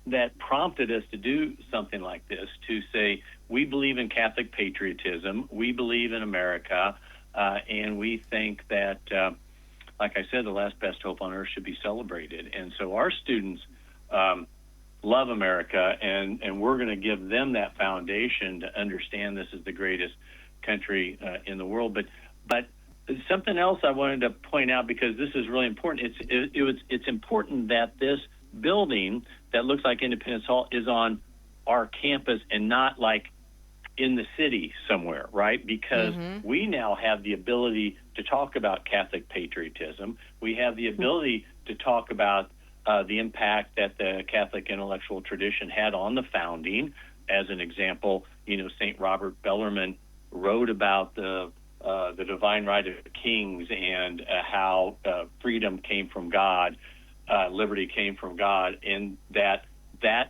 Speaker 19: that prompted us to do something like this, to say, we believe in Catholic patriotism, we believe in America, and we think that, like I said, the last best hope on earth should be celebrated. And so our students love America, and we're going to give them that foundation to understand this is the greatest country in the world. But something else I wanted to point out, because this is really important. It's important that this building that looks like Independence Hall is on our campus and not like in the city somewhere, right? Because we now have the ability to talk about Catholic patriotism. We have the ability to talk about the impact that the Catholic intellectual tradition had on the founding. As an example, St. Robert Bellarmine wrote about the divine right of kings and how freedom came from God, liberty came from God, and that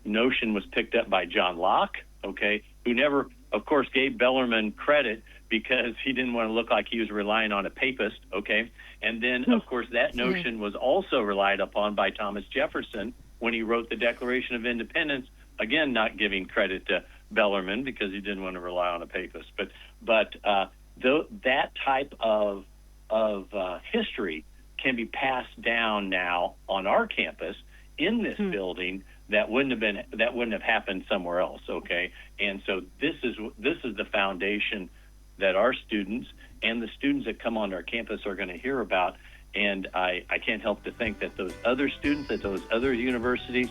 Speaker 19: notion was picked up by John Locke, okay, who never, of course, gave Bellarmine credit because he didn't want to look like he was relying on a papist, okay? And then, of course, that notion was also relied upon by Thomas Jefferson when he wrote the Declaration of Independence, again, not giving credit to Bellarmine because he didn't want to rely on a papist. But that type of history can be passed down now on our campus in this building that wouldn't have happened somewhere else, okay? And so this is the foundation that our students and the students that come onto our campus are going to hear about. And I can't help to think that those other students at those other universities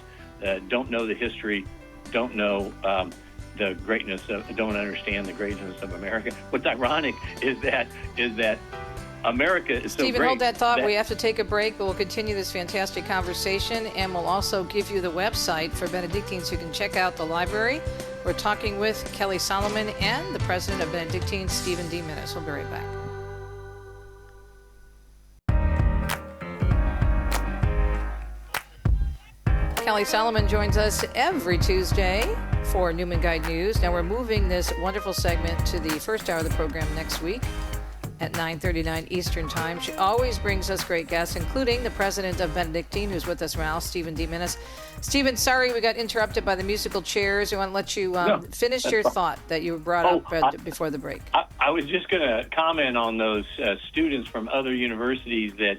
Speaker 19: don't know the history, don't know the greatness don't understand the greatness of America. What's ironic is that America is
Speaker 2: Stephen,
Speaker 19: so great.
Speaker 2: hold that thought. We have to take a break, but we'll continue this fantastic conversation, and we'll also give you the website for Benedictine so you can check out the library. We're talking with Kelly Salomon and the president of Benedictine, Stephen D. Minnis. We'll be right back. Kelly Salomon joins us every Tuesday for Newman Guide News. Now we're moving this wonderful segment to the first hour of the program next week at 9:39 Eastern Time. She always brings us great guests, including the president of Benedictine, who's with us now, Stephen D. Minnis. Stephen, sorry we got interrupted by the musical chairs. I want to let you finish your thought that you brought up before the break.
Speaker 19: I was just going to comment on those students from other universities that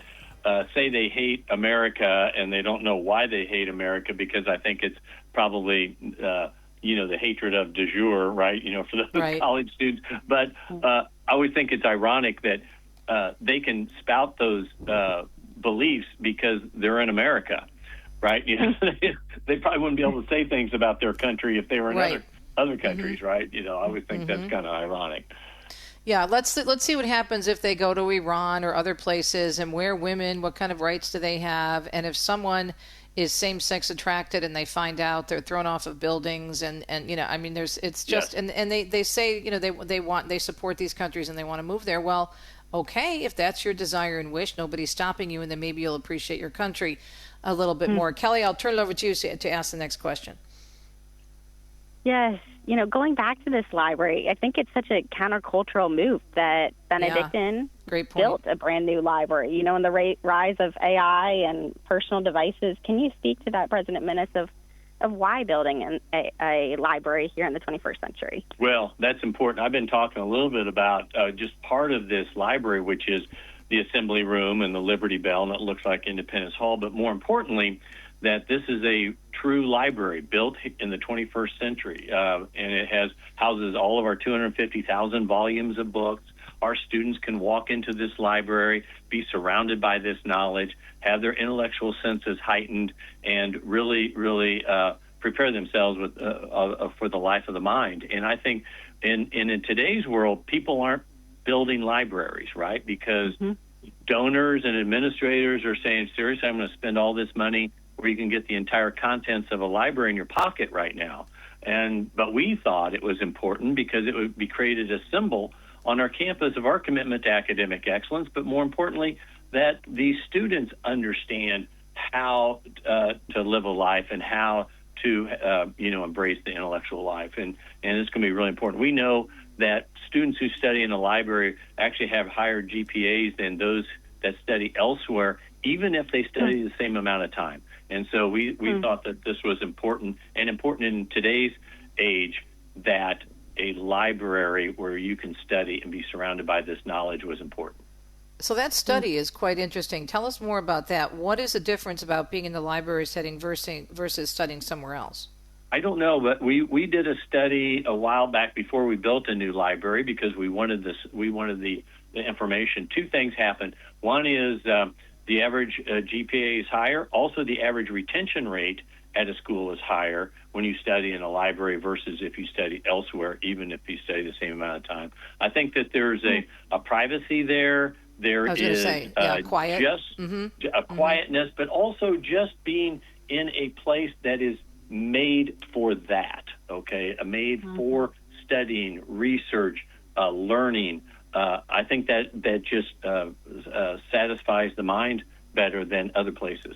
Speaker 19: say they hate America and they don't know why they hate America, because I think it's probably the hatred of de jure, right? For the college students. But I always think it's ironic that they can spout those beliefs because they're in America, right? They probably wouldn't be able to say things about their country if they were in other countries, right? I always think that's kind of ironic.
Speaker 2: Yeah, let's see what happens if they go to Iran or other places, and where women, what kind of rights do they have, and if someone is same-sex attracted and they find out, they're thrown off of buildings, and it's just and they say they support these countries and they want to move there. Well, okay, if that's your desire and wish, nobody's stopping you, and then maybe you'll appreciate your country a little bit more. Kelly, I'll turn it over to you to ask the next question.
Speaker 18: Yes. Going back to this library, I think it's such a countercultural move that Benedictine built a brand new library. In the rise of AI and personal devices, can you speak to that, President Minnis, of why building a library here in the 21st century?
Speaker 19: Well, that's important. I've been talking a little bit about just part of this library, which is the Assembly Room and the Liberty Bell, and it looks like Independence Hall. But more importantly, that this is a true library built in the 21st century, and it houses all of our 250,000 volumes of books. Our students can walk into this library, be surrounded by this knowledge, have their intellectual senses heightened, and really prepare themselves for the life of the mind. And I think in today's world, people aren't building libraries, right? Because donors and administrators are saying, seriously, I'm going to spend all this money where you can get the entire contents of a library in your pocket right now. But we thought it was important because it would be created a symbol on our campus of our commitment to academic excellence, but more importantly, that these students understand how to live a life and how to embrace the intellectual life, and it's going to be really important. We know that students who study in the library actually have higher GPAs than those that study elsewhere, even if they study the same amount of time. And so we thought that this was important, and important in today's age, that a library where you can study and be surrounded by this knowledge was important.
Speaker 2: So that study is quite interesting. Tell us more about that. What is the difference about being in the library setting versus studying somewhere else?
Speaker 19: I don't know, but we did a study a while back before we built a new library because we wanted the information. Two things happened. One is the average GPA is higher. Also, the average retention rate at a school is higher when you study in a library versus if you study elsewhere, even if you study the same amount of time. I think that there's a privacy there. There is
Speaker 2: quiet.
Speaker 19: Just a quietness, but also just being in a place that is made for that, okay? Made for studying, research, learning. I think that just satisfies the mind better than other places.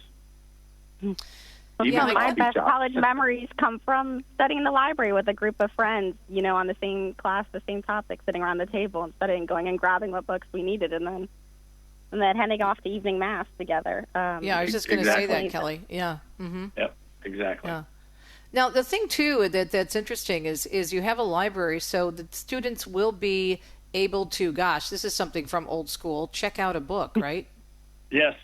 Speaker 18: Well, my best college memories come from studying in the library with a group of friends, on the same class, the same topic, sitting around the table and studying, going and grabbing what books we needed, and then heading off to evening mass together.
Speaker 2: I was just going to say that, Kelly. Yeah. Mm-hmm.
Speaker 19: Yep, exactly.
Speaker 2: Yeah. Now, the thing, too, that's interesting is you have a library, so the students will be able to, this is something from old school, check out a book, right?
Speaker 19: Yes.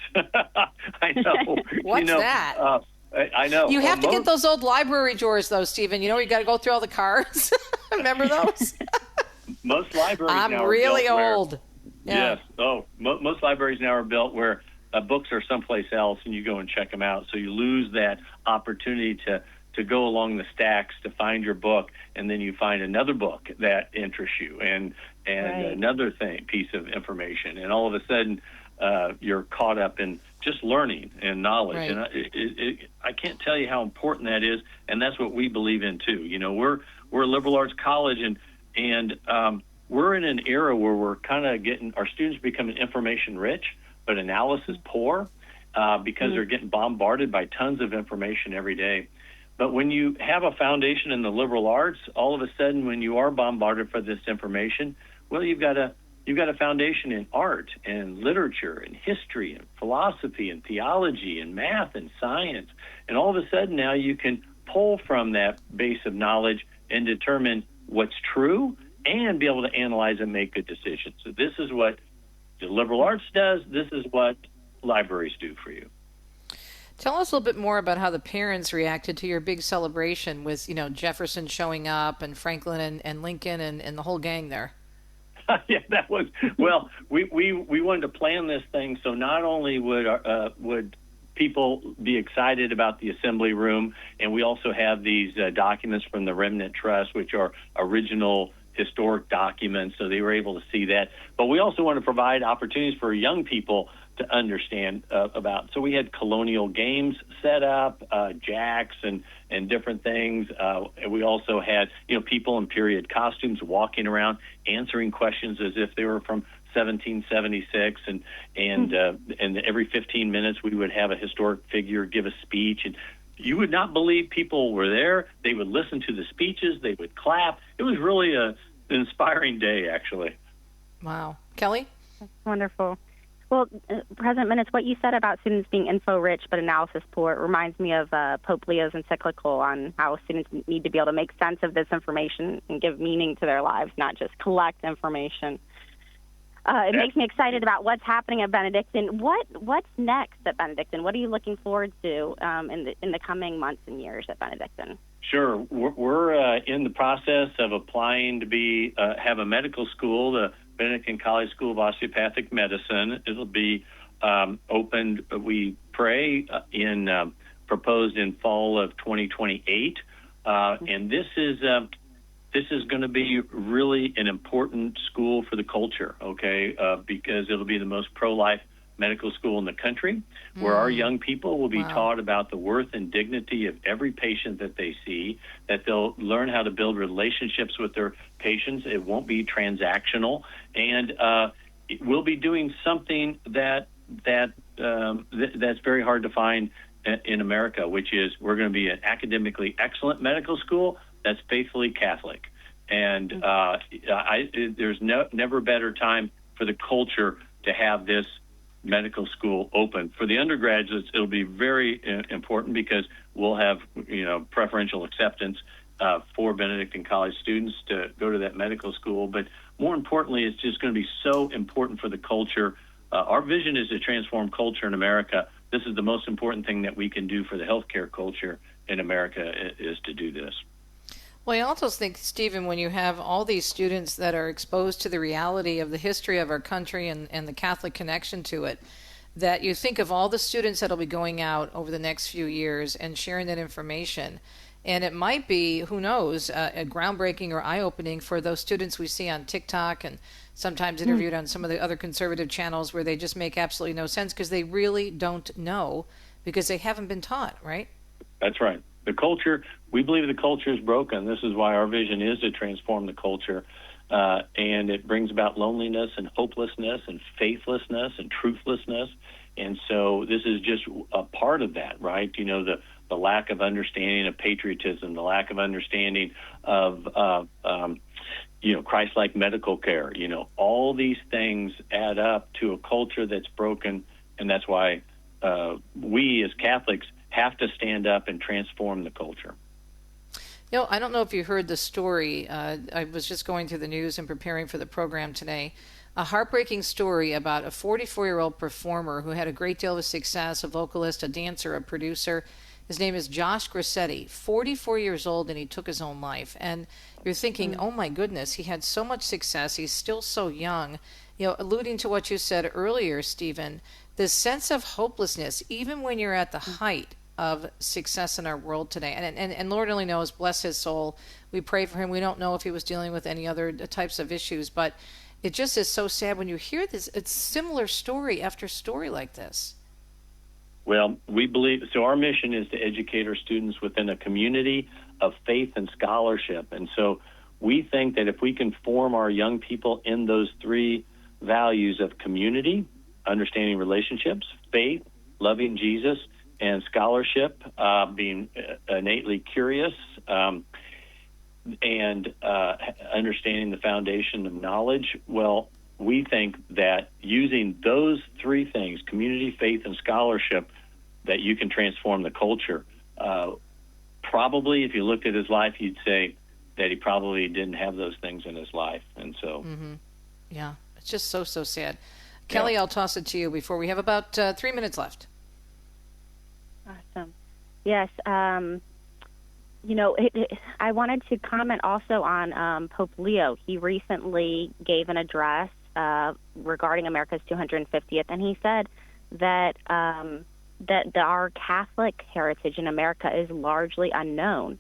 Speaker 19: I know.
Speaker 2: What's that?
Speaker 19: I know.
Speaker 2: You have to get those old library drawers, though, Stephen. You got to go through all the cards. Remember those?
Speaker 19: Most libraries now
Speaker 2: I'm really old.
Speaker 19: Yes. Oh, most libraries now are built where books are someplace else, and you go and check them out. So you lose that opportunity to go along the stacks to find your book, and then you find another book that interests you, and another piece of information, and all of a sudden you're caught up in just learning and knowledge. Right. And I can't tell you how important that is, and that's what we believe in too. We're a liberal arts college, and we're in an era where we're kind of getting our students becoming information rich, but analysis poor, because they're getting bombarded by tons of information every day. But when you have a foundation in the liberal arts, all of a sudden, when you are bombarded for this information, well, you've got a foundation in art and literature and history and philosophy and theology and math and science. And all of a sudden now you can pull from that base of knowledge and determine what's true and be able to analyze and make good decisions. So this is what the liberal arts does. This is what libraries do for you.
Speaker 2: Tell us a little bit more about how the parents reacted to your big celebration with, Jefferson showing up and Franklin and Lincoln and the whole gang there.
Speaker 19: Yeah, that was, well, we wanted to plan this thing so not only would people be excited about the assembly room, and we also have these documents from the Remnant Trust, which are original historic documents, so they were able to see that. But we also want to provide opportunities for young people to understand about. So we had colonial games set up, jacks and different things. And we also had, people in period costumes walking around answering questions as if they were from 1776. And every 15 minutes we would have a historic figure give a speech. And you would not believe people were there. They would listen to the speeches. They would clap. It was really an inspiring day, actually.
Speaker 2: Wow. Kelly?
Speaker 18: That's wonderful. Well, President Minnis, what you said about students being info-rich but analysis-poor reminds me of Pope Leo's encyclical on how students need to be able to make sense of this information and give meaning to their lives, not just collect information. It makes me excited about what's happening at Benedictine. What's next at Benedictine? What are you looking forward to in the coming months and years at Benedictine?
Speaker 19: Sure. We're in the process of applying to have a medical school, the Benedictine College School of Osteopathic Medicine. It'll be opened, we pray, proposed in fall of 2028. And this is going to be really an important school for the culture, okay, because it'll be the most pro-life medical school in the country, where our young people will be taught about the worth and dignity of every patient that they see, that they'll learn how to build relationships with their patients. It won't be transactional, and we'll be doing something that's very hard to find in America, which is we're going to be an academically excellent medical school that's faithfully Catholic. And there's never a better time for the culture to have this medical school open. For the undergraduates, it'll be very important because we'll have, preferential acceptance for Benedictine college students to go to that medical school. But more importantly, it's just going to be so important for the culture. Our vision is to transform culture in America. This is the most important thing that we can do for the healthcare culture in America is to do this.
Speaker 2: Well, I also think, Stephen, when you have all these students that are exposed to the reality of the history of our country and the Catholic connection to it, that you think of all the students that will be going out over the next few years and sharing that information. And it might be, who knows, a groundbreaking or eye-opening for those students we see on TikTok and sometimes interviewed on some of the other conservative channels where they just make absolutely no sense because they really don't know because they haven't been taught, right?
Speaker 19: That's right. The culture, we believe the culture is broken. This is why our vision is to transform the culture. And it brings about loneliness and hopelessness and faithlessness and truthlessness. And so this is just a part of that, right? The lack of understanding of patriotism, the lack of understanding of, Christ-like medical care. All these things add up to a culture that's broken. And that's why we as Catholics have to stand up and transform the culture.
Speaker 2: I don't know if you heard the story. I was just going through the news and preparing for the program today. A heartbreaking story about a 44-year-old performer who had a great deal of success, a vocalist, a dancer, a producer. His name is Josh Grassetti, 44 years old, and he took his own life. And you're thinking, oh my goodness, he had so much success. He's still so young. Alluding to what you said earlier, Stephen, this sense of hopelessness, even when you're at the height of success in our world today. And Lord only knows, bless his soul. We pray for him. We don't know if he was dealing with any other types of issues, but it just is so sad when you hear this. It's similar story after story like this.
Speaker 19: Well, we believe, so our mission is to educate our students within a community of faith and scholarship. And so we think that if we can form our young people in those three values of community, understanding relationships, faith, loving Jesus, and scholarship, being innately curious, and understanding the foundation of knowledge, well, we think that using those three things, community, faith, and scholarship, that you can transform the culture. Probably, if you looked at his life, you'd say that he probably didn't have those things in his life. And so...
Speaker 2: Yeah, it's just so sad. Kelly, I'll toss it to you before we have about 3 minutes left.
Speaker 18: Awesome. Yes. I wanted to comment also on Pope Leo. He recently gave an address regarding America's 250th, and he said that our Catholic heritage in America is largely unknown.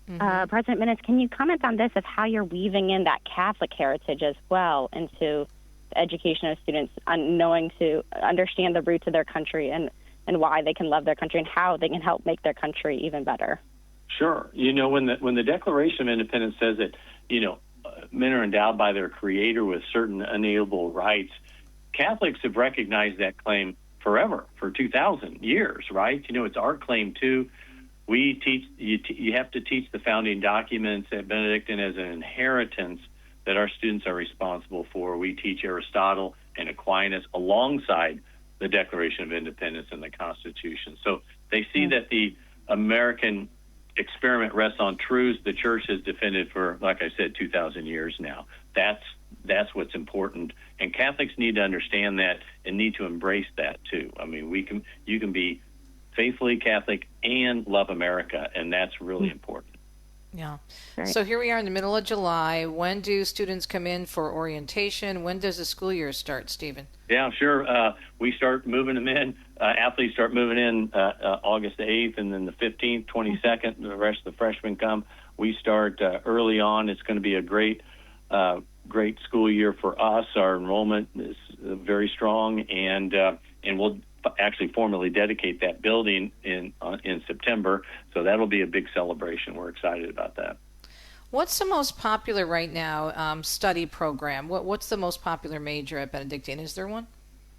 Speaker 18: President Minnis, can you comment on this, of how you're weaving in that Catholic heritage as well into the education of students, knowing to understand the roots of their country and why they can love their country and how they can help make their country even better?
Speaker 19: Sure. When the Declaration of Independence says that, men are endowed by their Creator with certain unalienable rights, Catholics have recognized that claim forever, for 2,000 years, right? It's our claim too. We teach, you have to teach the founding documents at Benedictine as an inheritance that our students are responsible for. We teach Aristotle and Aquinas alongside the Declaration of Independence and the Constitution. So they see that the American experiment rests on truths the Church has defended for, like I said, 2,000 years now. That's what's important, and Catholics need to understand that and need to embrace that too. I mean, you can be faithfully Catholic and love America, and that's really important.
Speaker 2: Yeah. Right. So here we are in the middle of July. When do students come in for orientation? When does the school year start, Stephen?
Speaker 19: Yeah, sure. We start moving them in. Athletes start moving in August 8th, and then the 15th, 22nd, the rest of the freshmen come. We start early on. It's going to be a great school year for us. Our enrollment is very strong, and and we'll actually formally dedicate that building in September. So that'll be a big celebration. We're excited about that.
Speaker 2: What's the most popular right now study program? What's the most popular major at Benedictine? Is there one?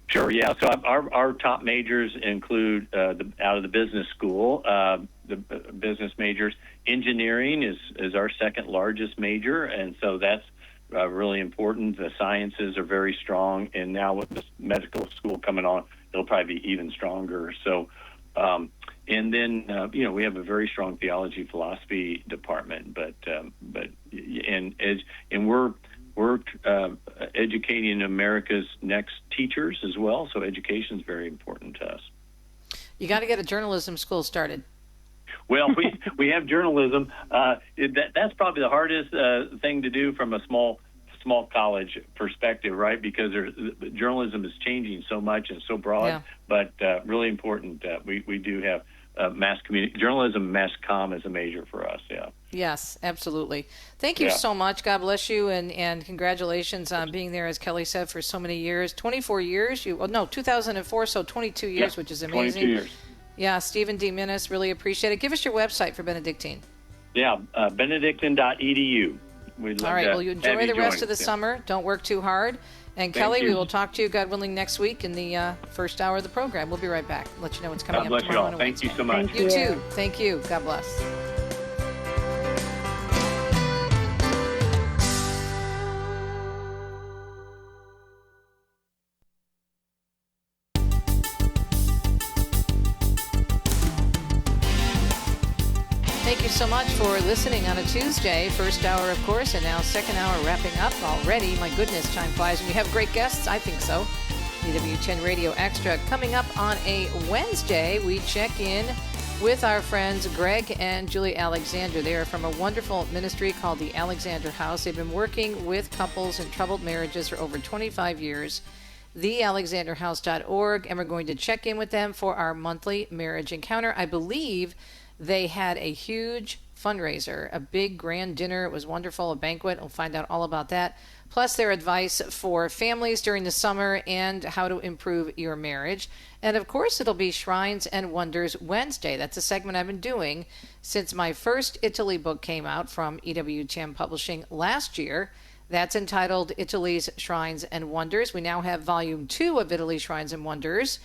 Speaker 19: Sure, yeah. So our top majors include out of the business school, the business majors. Engineering is our second largest major, and so that's really important. The sciences are very strong, and now with the medical school coming on, it'll probably be even stronger. So, and then we have a very strong theology philosophy department, but we're educating America's next teachers as well. So education is very important to us.
Speaker 2: You got to get a journalism school started.
Speaker 19: Well, we have journalism. That's probably the hardest thing to do from a small college perspective, right? Because journalism is changing so much and so broad. Yeah. But really important. We do have journalism, mass comm is a major for us. Yeah.
Speaker 2: Yes, absolutely. Thank you so much. God bless you, and congratulations on being there, as Kelly said, for so many years. 24 years. 2004, so 22 years, which is amazing.
Speaker 19: 22 years.
Speaker 2: Yeah, Stephen D. Minnis, really appreciate it. Give us your website for Benedictine.
Speaker 19: Yeah, benedictine.edu.
Speaker 2: All right, well, you enjoy the rest of the summer. Don't work too hard. And Kelly, we will talk to you, God willing, next week in the first hour of the program. We'll be right back. Let you know what's coming up tomorrow.
Speaker 19: God bless you all. Thank you so much.
Speaker 2: You too. Thank you. God bless. Thank you so much for listening on a Tuesday. First hour, of course, and now second hour wrapping up already. My goodness, time flies. And we have great guests. I think so. EWTN Radio Extra. Coming up on a Wednesday, we check in with our friends Greg and Julie Alexander. They are from a wonderful ministry called the Alexander House. They've been working with couples in troubled marriages for over 25 years. thealexanderhouse.org, and we're going to check in with them for our monthly marriage encounter. I believe they had a huge fundraiser, a big grand dinner. It was wonderful, a banquet. We'll find out all about that. Plus their advice for families during the summer and how to improve your marriage. And of course, it'll be Shrines and Wonders Wednesday. That's a segment I've been doing since my first Italy book came out from EWTN Publishing last year. That's entitled Italy's Shrines and Wonders. We now have volume 2 of Italy's Shrines and Wonders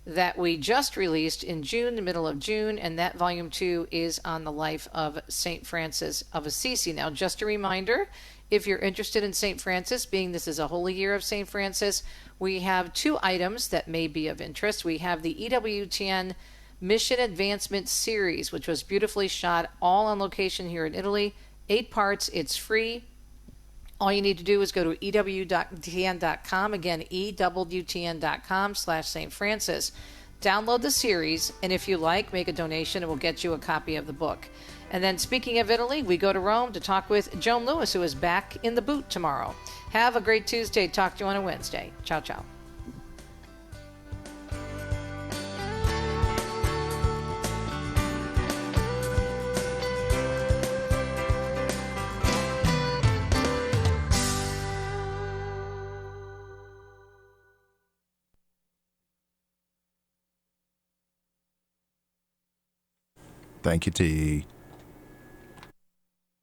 Speaker 2: that we just released in June, the middle of June, and that volume 2 is on the life of St. Francis of Assisi. Now, just a reminder, if you're interested in St. Francis, being this is a holy year of St. Francis, we have 2 items that may be of interest. We have the EWTN Mission Advancement Series, which was beautifully shot, all on location here in Italy. 8 parts, it's free. All you need to do is go to EWTN.com. Again, EWTN.com/St. Francis. Download the series, and if you like, make a donation, and we'll get you a copy of the book. And then speaking of Italy, we go to Rome to talk with Joan Lewis, who is back in the boot tomorrow. Have a great Tuesday. Talk to you on a Wednesday. Ciao, ciao.
Speaker 20: Thank you, T.